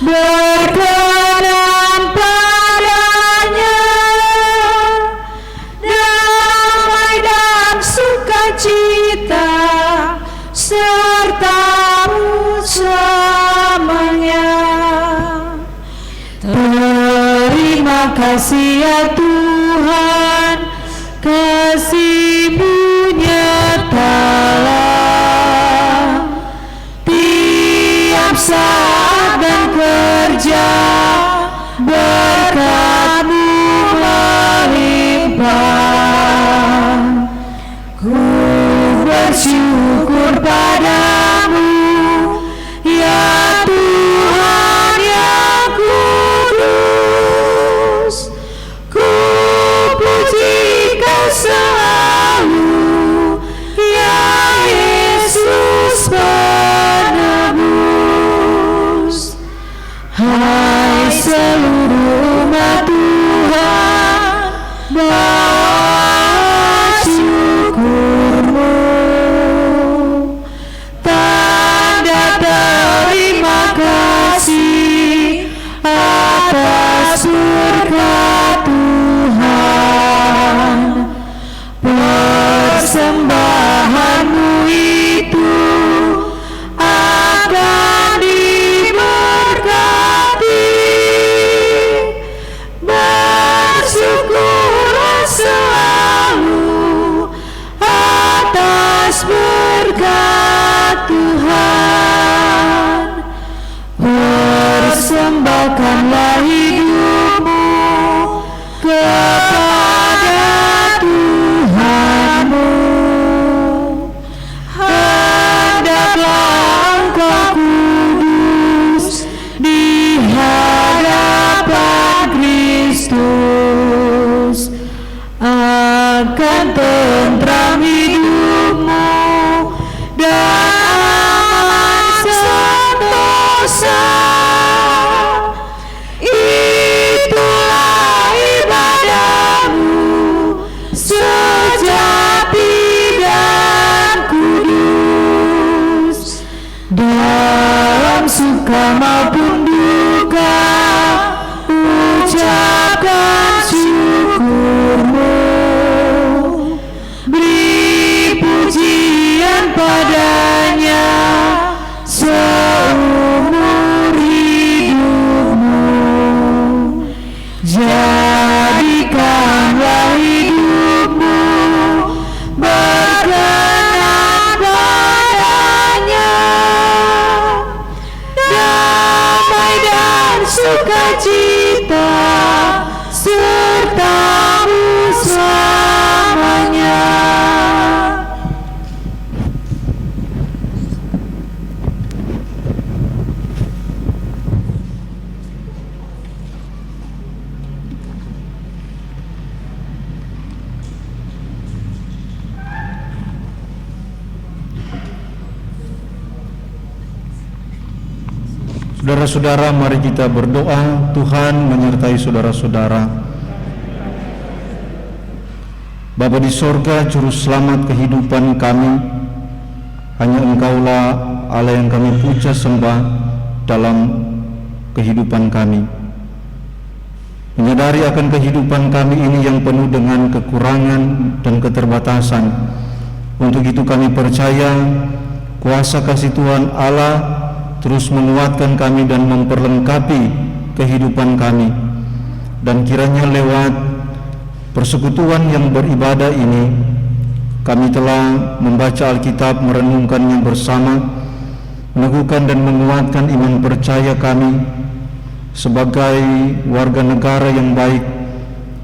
berkenan padanya. Damai dan sukacita serta kasih ya Tuhan, kasih-Mu nyatalah tiap saat dan kerja, berkat-Mu melimpah. Ku bersyukur padamu, ya Tuhan yang kudus. Ku puji Kau selalu, ya Yesus penebus. Hai seluruh umat Tuhan, bawa syukur-Mu. Tanda terima kasih atas berkat Tuhan. Persembahan-Mu itu akan diberkati. Bersyukurlah selalu atas berkat Tuhan. Persembahkanlah hidup-Mu kepada Tuhan-Mu. Hendaklah Engkau kudus di hadapan Kristus. Akan tentram hidup-Mu dan aman sentosa. Itulah ibadah-Mu sejati dan kudus. Dalam suka maupun duka, ucapkan syukur-Mu. Beri pujian padanya seumur hidup-Mu. Jadikanlah hidup-Mu berkenan padanya. Damai dan sukacita serta-Mu selamanya. Saudara-saudara, mari kita berdoa. Tuhan menyertai saudara-saudara. Bapa di sorga, Juru Selamat kehidupan kami, hanya Engkaulah Allah yang kami puja sembah dalam kehidupan kami. Menyadari akan kehidupan kami ini yang penuh dengan kekurangan dan keterbatasan. Untuk itu kami percaya kuasa kasih Tuhan Allah terus menguatkan kami dan memperlengkapi kehidupan kami. Dan kiranya lewat persekutuan yang beribadah ini, kami telah membaca Alkitab, merenungkannya bersama, meneguhkan dan menguatkan iman percaya kami sebagai warga negara yang baik,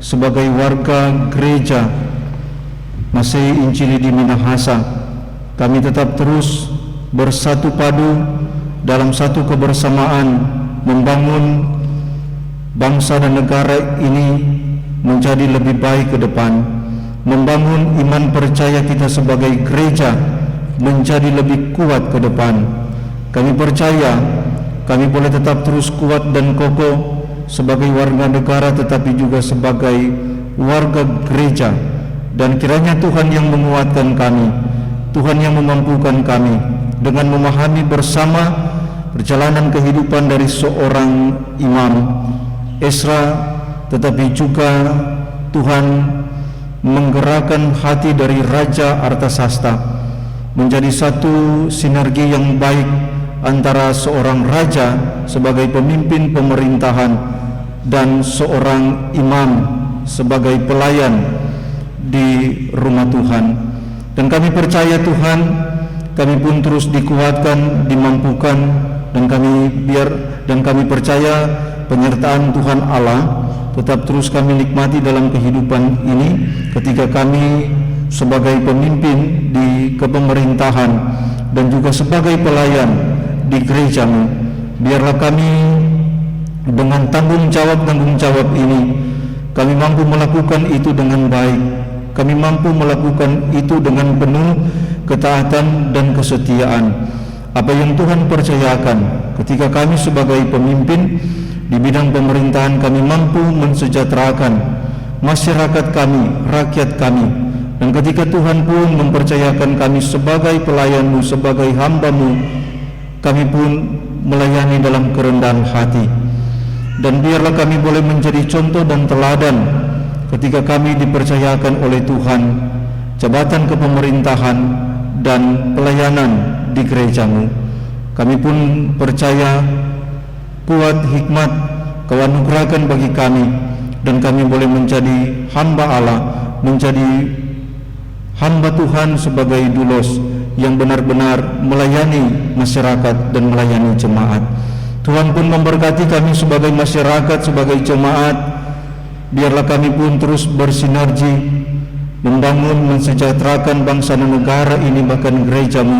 sebagai warga gereja Masehi Injili di Minahasa. Kami tetap terus bersatu padu dalam satu kebersamaan, membangun bangsa dan negara ini menjadi lebih baik ke depan, membangun iman percaya kita sebagai gereja menjadi lebih kuat ke depan. Kami percaya kami boleh tetap terus kuat dan kokoh sebagai warga negara, tetapi juga sebagai warga gereja. Dan kiranya Tuhan yang menguatkan kami, Tuhan yang memampukan kami dengan memahami bersama perjalanan kehidupan dari seorang imam Ezra, tetapi juga Tuhan menggerakkan hati dari Raja Artasasta menjadi satu sinergi yang baik antara seorang raja sebagai pemimpin pemerintahan dan seorang imam sebagai pelayan di rumah Tuhan. Dan kami percaya Tuhan, kami pun terus dikuatkan, dimampukan, dan kami percaya penyertaan Tuhan Allah tetap terus kami nikmati dalam kehidupan ini ketika kami sebagai pemimpin di kepemerintahan dan juga sebagai pelayan di gereja-Mu. Biarlah kami dengan tanggung jawab ini kami mampu melakukan itu dengan baik. Kami mampu melakukan itu dengan penuh ketaatan dan kesetiaan. Apa yang Tuhan percayakan ketika kami sebagai pemimpin di bidang pemerintahan, kami mampu mensejahterakan masyarakat kami, rakyat kami. Dan ketika Tuhan pun mempercayakan kami sebagai pelayan-Mu, sebagai hamba-Mu, kami pun melayani dalam kerendahan hati. Dan biarlah kami boleh menjadi contoh dan teladan ketika kami dipercayakan oleh Tuhan jabatan kepemerintahan dan pelayanan di gereja-Mu. Kami pun percaya kuat hikmat Kau anugerahkan bagi kami, dan kami boleh menjadi hamba Allah, menjadi hamba Tuhan sebagai dulos yang benar-benar melayani masyarakat dan melayani jemaat. Tuhan pun memberkati kami sebagai masyarakat, sebagai jemaat. Biarlah kami pun terus bersinergi membangun, mensejahterakan bangsa dan negara ini, bahkan gereja-Mu.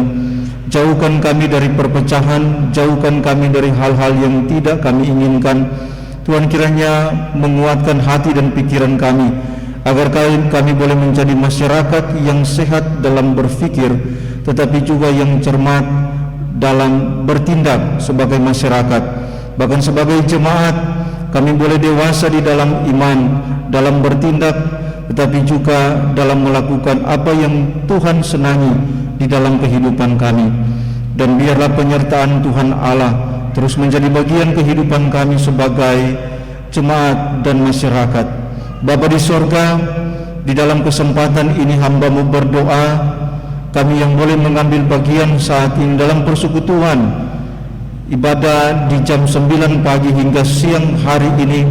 Jauhkan kami dari perpecahan, jauhkan kami dari hal-hal yang tidak kami inginkan. Tuhan, kiranya menguatkan hati dan pikiran kami, agar kami boleh menjadi masyarakat yang sehat dalam berfikir, tetapi juga yang cermat dalam bertindak sebagai masyarakat. Bahkan sebagai jemaat, kami boleh dewasa di dalam iman, dalam bertindak, tetapi juga dalam melakukan apa yang Tuhan senangi di dalam kehidupan kami. Dan biarlah penyertaan Tuhan Allah terus menjadi bagian kehidupan kami sebagai jemaat dan masyarakat. Bapa di sorga, di dalam kesempatan ini hamba-Mu berdoa, kami yang boleh mengambil bagian saat ini dalam persekutuan ibadah di jam 9 pagi hingga siang hari ini,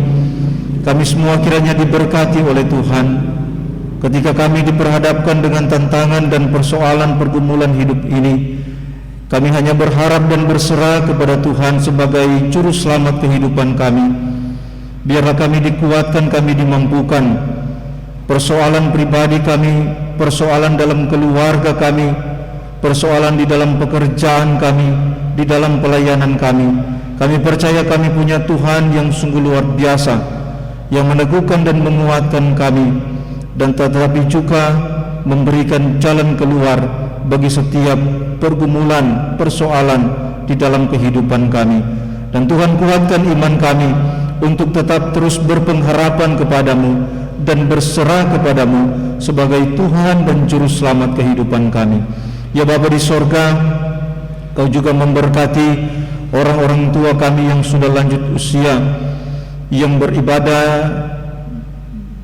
kami semua kiranya diberkati oleh Tuhan. Ketika kami diperhadapkan dengan tantangan dan persoalan pergumulan hidup ini, kami hanya berharap dan berserah kepada Tuhan sebagai juru selamat kehidupan kami. Biarlah kami dikuatkan, kami dimampukan. Persoalan pribadi kami, persoalan dalam keluarga kami, persoalan di dalam pekerjaan kami, di dalam pelayanan kami, kami percaya kami punya Tuhan yang sungguh luar biasa, yang meneguhkan dan menguatkan kami, dan tetapi juga memberikan jalan keluar bagi setiap pergumulan, persoalan di dalam kehidupan kami. Dan Tuhan, kuatkan iman kami untuk tetap terus berpengharapan kepadamu dan berserah kepadamu sebagai Tuhan dan Juru Selamat kehidupan kami. Ya Bapa di sorga, Kau juga memberkati orang-orang tua kami yang sudah lanjut usia, yang beribadah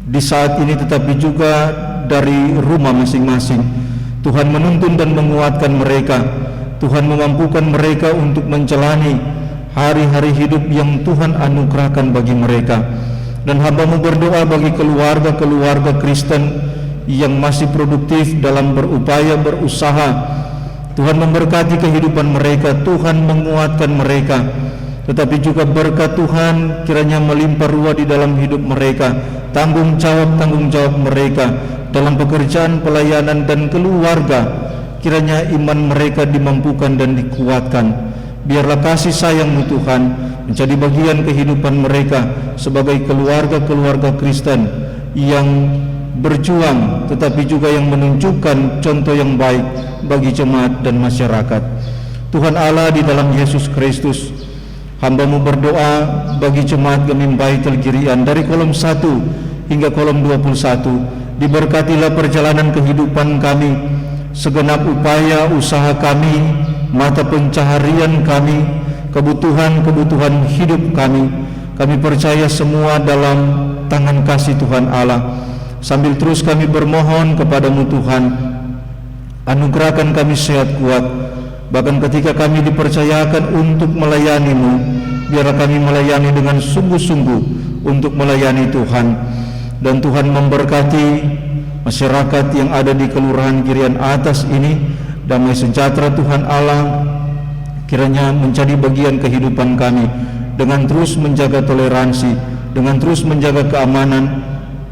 di saat ini tetapi juga dari rumah masing-masing. Tuhan menuntun dan menguatkan mereka. Tuhan memampukan mereka untuk menjalani hari-hari hidup yang Tuhan anugerahkan bagi mereka. Dan hamba-Mu berdoa bagi keluarga-keluarga Kristen yang masih produktif dalam berupaya, berusaha. Tuhan memberkati kehidupan mereka, Tuhan menguatkan mereka, tetapi juga berkat Tuhan kiranya melimpah ruah di dalam hidup mereka. Tanggung jawab mereka dalam pekerjaan, pelayanan, dan keluarga, kiranya iman mereka dimampukan dan dikuatkan. Biarlah kasih sayang-Mu Tuhan menjadi bagian kehidupan mereka sebagai keluarga-keluarga Kristen yang berjuang, tetapi juga yang menunjukkan contoh yang baik bagi jemaat dan masyarakat. Tuhan Allah, di dalam Yesus Kristus, hamba-Mu berdoa bagi jemaat Gemim Baitul Girian dari kolom 1 hingga kolom 21. Diberkatilah perjalanan kehidupan kami, segenap upaya usaha kami, mata pencaharian kami, kebutuhan-kebutuhan hidup kami. Kami percaya semua dalam tangan kasih Tuhan Allah. Sambil terus kami bermohon kepadamu Tuhan, anugerahkan kami sehat kuat. Bahkan ketika kami dipercayakan untuk melayani-Mu, biarlah kami melayani dengan sungguh-sungguh untuk melayani Tuhan. Dan Tuhan memberkati masyarakat yang ada di Kelurahan Girian Atas ini. Damai sejahtera Tuhan Allah kiranya menjadi bagian kehidupan kami, dengan terus menjaga toleransi, dengan terus menjaga keamanan,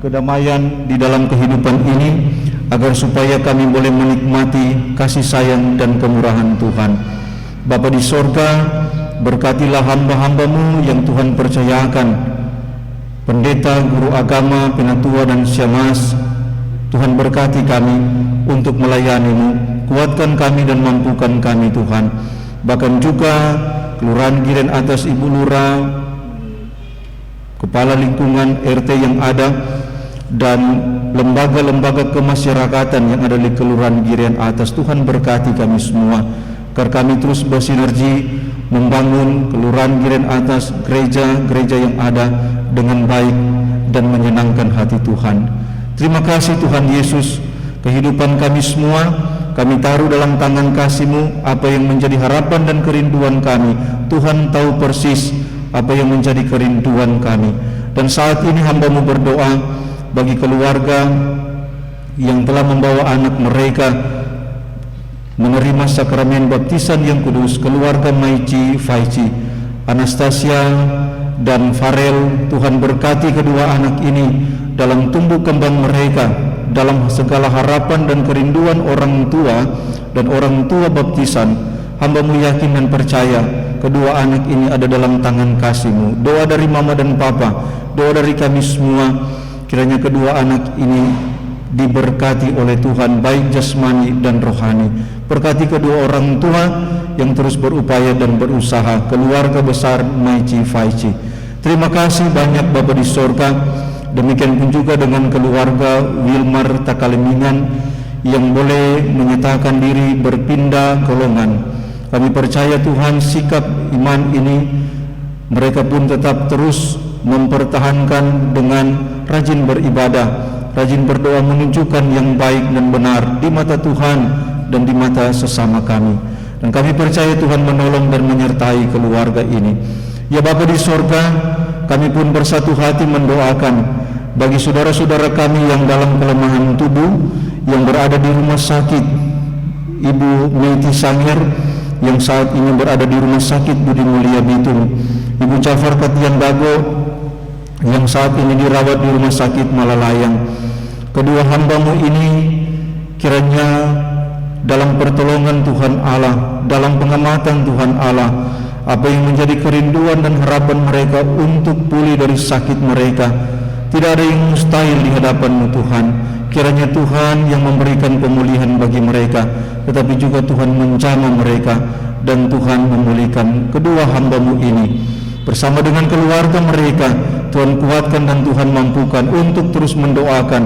kedamaian di dalam kehidupan ini, agar supaya kami boleh menikmati kasih sayang dan kemurahan Tuhan. Bapa di sorga, berkatilah hamba-hambamu yang Tuhan percayakan, pendeta, guru agama, penatua dan syamas. Tuhan berkati kami untuk melayani-Mu, kuatkan kami dan mampukan kami Tuhan. Bahkan juga Kelurahan Girian Atas, Ibu Lurah, Kepala Lingkungan RT yang ada, dan lembaga-lembaga kemasyarakatan yang ada di Kelurahan Girian Atas. Tuhan berkati kami semua, agar kami terus bersinergi membangun Kelurahan Girian Atas, gereja-gereja yang ada dengan baik dan menyenangkan hati Tuhan. Terima kasih Tuhan Yesus, kehidupan kami semua kami taruh dalam tangan kasih-Mu. Apa yang menjadi harapan dan kerinduan kami, Tuhan tahu persis apa yang menjadi kerinduan kami. Dan saat ini hamba-Mu berdoa bagi keluarga yang telah membawa anak mereka menerima sakramen baptisan yang kudus, keluarga Maici, Faici, Anastasia dan Farel. Tuhan berkati kedua anak ini dalam tumbuh kembang mereka, dalam segala harapan dan kerinduan orang tua dan orang tua baptisan. Hamba-Mu yakin dan percaya kedua anak ini ada dalam tangan kasih-Mu. Doa dari mama dan papa, doa dari kami semua, kiranya kedua anak ini diberkati oleh Tuhan, baik jasmani dan rohani. Berkati kedua orang tua yang terus berupaya dan berusaha, keluarga besar Maici Faici. Terima kasih banyak Bapa di sorga. Demikian pun juga dengan keluarga Wilmar Takalimingan yang boleh menyatakan diri berpindah golongan. Kami percaya Tuhan sikap iman ini mereka pun tetap terus mempertahankan dengan rajin beribadah, rajin berdoa, menunjukkan yang baik dan benar di mata Tuhan dan di mata sesama kami. Dan kami percaya Tuhan menolong dan menyertai keluarga ini. Ya Bapa di sorga, kami pun bersatu hati mendoakan bagi saudara-saudara kami yang dalam kelemahan tubuh, yang berada di rumah sakit, Ibu Meiti Sangir yang saat ini berada di rumah sakit Budi Mulia Bitung, Ibu Jafar Katian Dago yang saat ini dirawat di rumah sakit Malalayang. Kedua hamba-Mu ini kiranya dalam pertolongan Tuhan Allah, dalam pengamatan Tuhan Allah, apa yang menjadi kerinduan dan harapan mereka untuk pulih dari sakit mereka, tidak ada yang mustahil di hadapan-Mu Tuhan. Kiranya Tuhan yang memberikan pemulihan bagi mereka, tetapi juga Tuhan menjamah mereka, dan Tuhan memulihkan kedua hamba-Mu ini. Bersama dengan keluarga mereka, Tuhan kuatkan dan Tuhan mampukan untuk terus mendoakan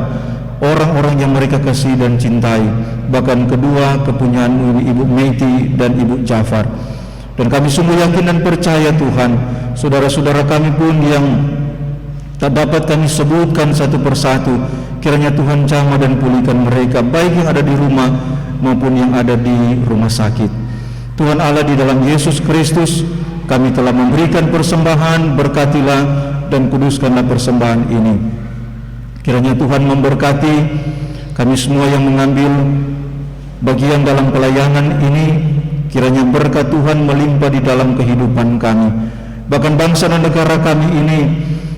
orang-orang yang mereka kasih dan cintai, bahkan kedua kepunyaan Ibu Meiti dan Ibu Jafar. Dan kami sungguh yakin dan percaya Tuhan, saudara-saudara kami pun yang tak dapat kami sebutkan satu persatu, kiranya Tuhan jamah dan pulihkan mereka, baik yang ada di rumah maupun yang ada di rumah sakit. Tuhan Allah, di dalam Yesus Kristus kami telah memberikan persembahan, berkatilah dan kuduskanlah persembahan ini. Kiranya Tuhan memberkati kami semua yang mengambil bagian dalam pelayanan ini. Kiranya berkat Tuhan melimpah di dalam kehidupan kami, bahkan bangsa dan negara kami ini.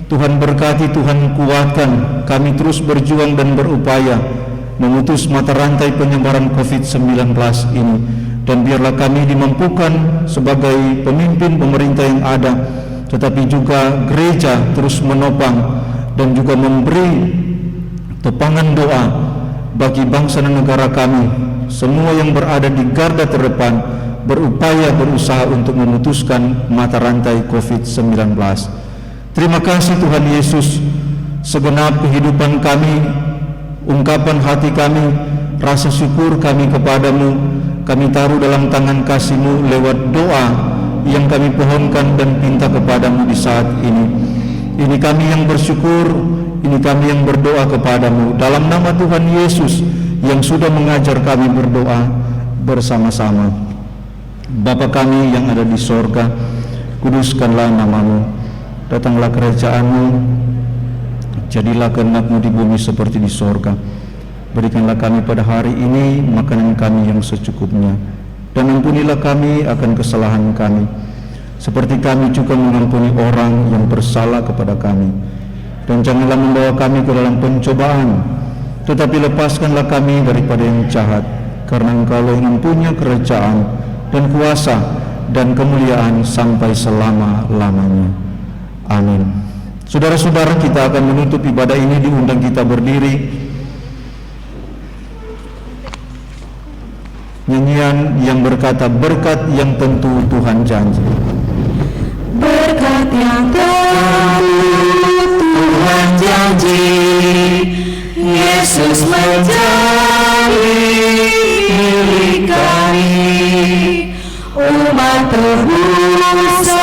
Tuhan berkati, Tuhan kuatkan kami terus berjuang dan berupaya memutus mata rantai penyebaran COVID-19 ini. Dan biarlah kami dimampukan sebagai pemimpin pemerintah yang ada, tetapi juga gereja terus menopang dan juga memberi topangan doa bagi bangsa dan negara kami, semua yang berada di garda terdepan, berupaya berusaha untuk memutuskan mata rantai COVID-19. Terima kasih Tuhan Yesus, segenap kehidupan kami, ungkapan hati kami, rasa syukur kami kepadamu, kami taruh dalam tangan kasih-Mu lewat doa yang kami pohonkan dan pinta kepadamu di saat ini. Ini kami yang bersyukur, ini kami yang berdoa kepadamu dalam nama Tuhan Yesus yang sudah mengajar kami berdoa bersama-sama. Bapa kami yang ada di sorga, kuduskanlah nama-Mu. Datanglah kerajaan-Mu, jadilah kehendak-Mu di bumi seperti di sorga. Berikanlah kami pada hari ini makanan kami yang secukupnya, dan ampunilah kami akan kesalahan kami, seperti kami juga mengampuni orang yang bersalah kepada kami. Dan janganlah membawa kami ke dalam pencobaan, tetapi lepaskanlah kami daripada yang jahat, karena Engkau yang mempunyai kerajaan dan kuasa dan kemuliaan sampai selama-lamanya. Amin. Saudara-saudara, kita akan menutup ibadah ini, diundang kita berdiri. Nyanyian yang berkata, berkat yang tentu Tuhan janji. Berkat yang tentu Tuhan janji, Yesus menjadi milik kami, umat tebusan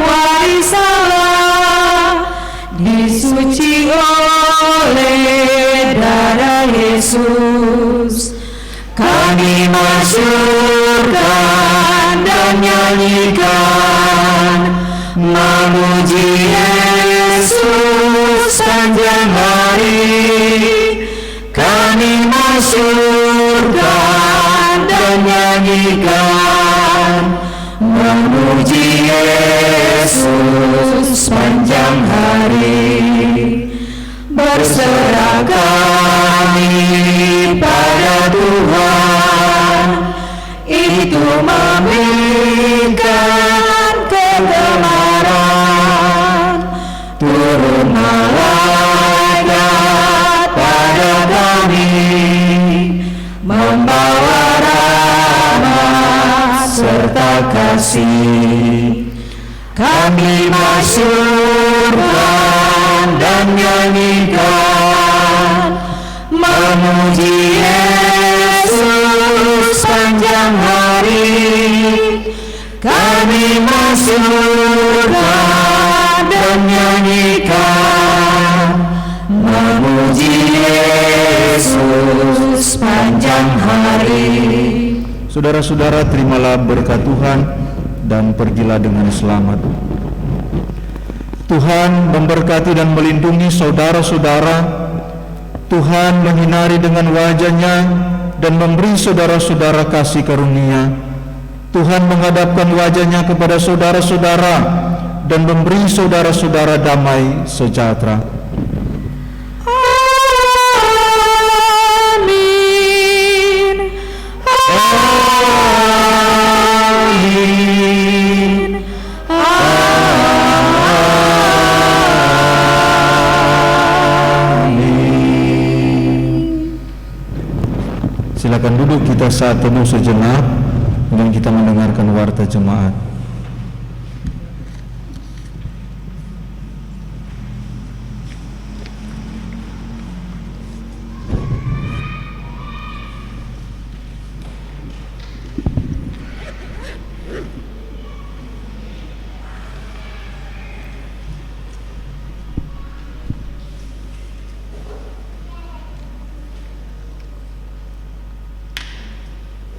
warisanlah, disuci oleh darah Yesus. Kami masyurkan dan nyanyikan, memuji Yesus sepanjang hari. Kami masyurkan dan nyanyikan, memuji Yesus sepanjang hari. Berserah kami pada Tuhan, itu memberikan kegemaran. Turun malaikat pada kami, membawa rahmat serta kasih. Kami masyurkan dan nyanyikan, memuji Yesus sepanjang hari. Kami masyurkan dan nyanyikan, memuji Yesus sepanjang hari. Saudara-saudara, terimalah berkat Tuhan dan pergilah dengan selamat. Tuhan memberkati dan melindungi saudara-saudara. Tuhan menyinari dengan wajah-Nya dan memberi saudara-saudara kasih karunia. Tuhan menghadapkan wajah-Nya kepada saudara-saudara dan memberi saudara-saudara damai sejahtera. Amin. Amin. Silakan duduk, kita saat teduh sejenak dan kita mendengarkan warta jemaat.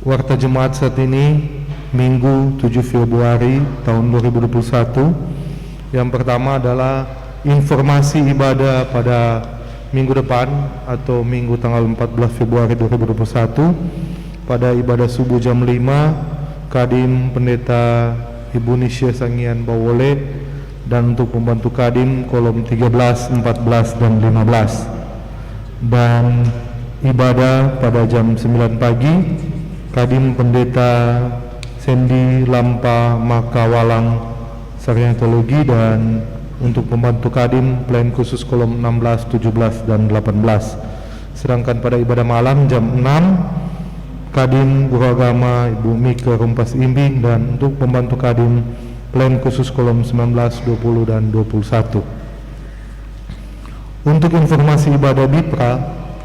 Warta jemaat saat ini Minggu 7 Februari tahun 2021. Yang pertama adalah informasi ibadah pada minggu depan atau minggu tanggal 14 Februari 2021. Pada ibadah subuh jam 5, Kadim Pendeta Ibu Nisya Sangian Bawole, dan untuk pembantu Kadim kolom 13, 14 dan 15. Dan ibadah pada jam 9 pagi Kadim Pendeta Sendi Lampa Makawalang Sarjana Teologi, dan untuk pembantu Kadim pelayan khusus kolom 16, 17 dan 18. Sedangkan pada ibadah malam jam 6 Kadim Guru Agama Ibu Mika Rumpas Imbing, dan untuk pembantu Kadim pelayan khusus kolom 19, 20 dan 21. Untuk informasi ibadah BIPRA,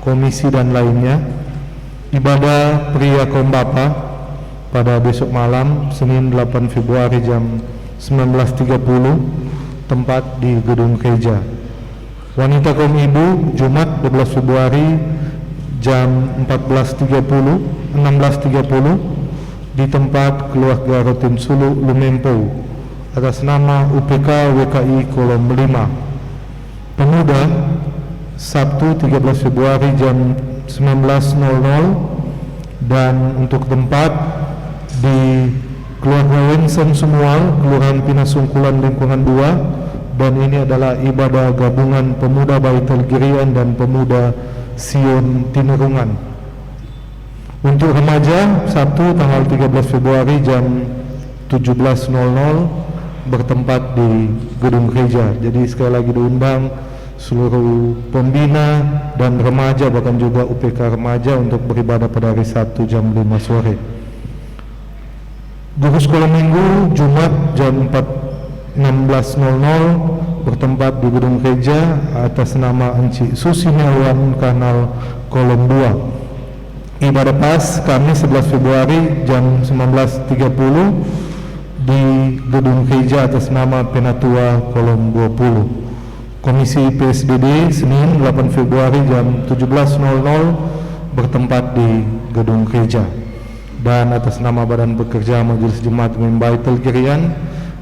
komisi dan lainnya, ibadah pria kaum bapa pada besok malam Senin 8 Februari jam 19.30, tempat di gedung gereja. Wanita kaum ibu Jumat 12 Februari jam 16.30 di tempat keluarga Rotin Sulu Lumempo, atas nama UPK WKI Kolom 5. Pemuda, Sabtu 13 Februari jam 19.00, dan untuk tempat di Keluarga Wensen Sumual, Kelurahan Pinasungkulan Lingkungan 2, dan ini adalah ibadah gabungan Pemuda Baitul Girian dan Pemuda Sion Tinerungan. Untuk remaja, Sabtu tanggal 13 Februari jam 17.00 bertempat di gedung gereja. Jadi sekali lagi diundang seluruh pembina dan remaja, bahkan juga UPK remaja untuk beribadah pada hari Sabtu jam 5 sore. Guru sekolah minggu Jumat jam 16.00 bertempat di gedung gereja atas nama Enci Susi Mewan Kanal Kolom 2. Ibadah pas Kamis 11 Februari jam 19.30 di gedung gereja atas nama Penatua Kolom 20. Komisi PSDD Senin 8 Februari jam 17.00 bertempat di gedung gereja. Dan atas nama Badan Pekerja Majelis Jemaat Gemim Baitul Girian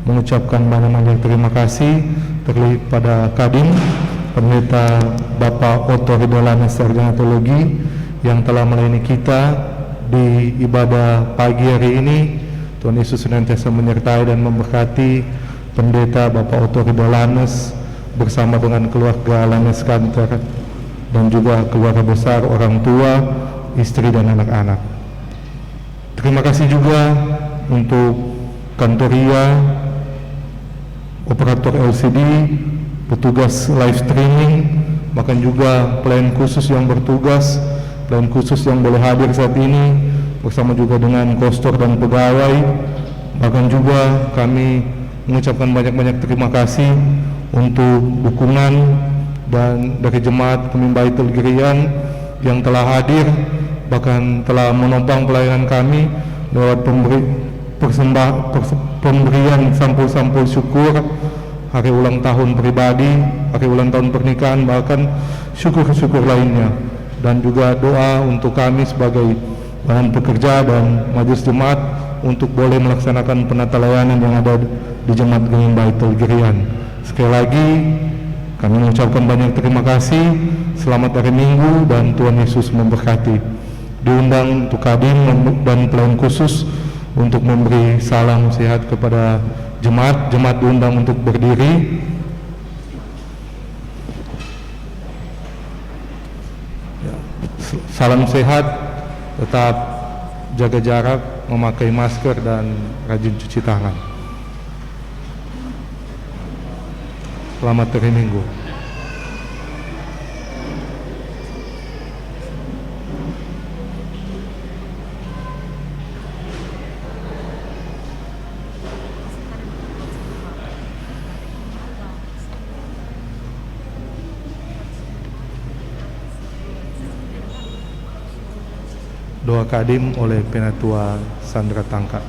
mengucapkan banyak-banyak terima kasih terlebih pada Kadin Pendeta Bapak Otto Ridolana Sarjana Teologi yang telah melayani kita di ibadah pagi hari ini. Tuhan Yesus senantiasa menyertai dan memberkati Pendeta Bapak Otto Ridolanes bersama dengan keluarga Lanes Kantor dan juga keluarga besar, orang tua, istri dan anak-anak. Terima kasih juga untuk Kantoria, operator LCD, petugas live streaming, bahkan juga pelayan khusus yang bertugas, pelayan khusus yang boleh hadir saat ini, bersama juga dengan kostor dan pegawai. Bahkan juga kami mengucapkan banyak-banyak terima kasih untuk dukungan dan dari jemaat Gemim Baitul Girian yang telah hadir, bahkan telah menopang pelayanan kami lewat pemberian sampul-sampul syukur, hari ulang tahun pribadi, hari ulang tahun pernikahan, bahkan syukur-syukur lainnya, dan juga doa untuk kami sebagai bahan pekerja dan majelis jemaat untuk boleh melaksanakan penata layanan yang ada di Jemaat Gemim Baitul Girian. Sekali lagi kami mengucapkan banyak terima kasih, selamat hari Minggu dan Tuhan Yesus memberkati. Diundang untuk Kadin dan pelayan khusus untuk memberi salam sehat kepada jemaat. Jemaat diundang untuk berdiri. Salam sehat, tetap jaga jarak, memakai masker dan rajin cuci tangan. Selamat hari Minggu. Doa Kadim oleh Penatua Sandra Tangka.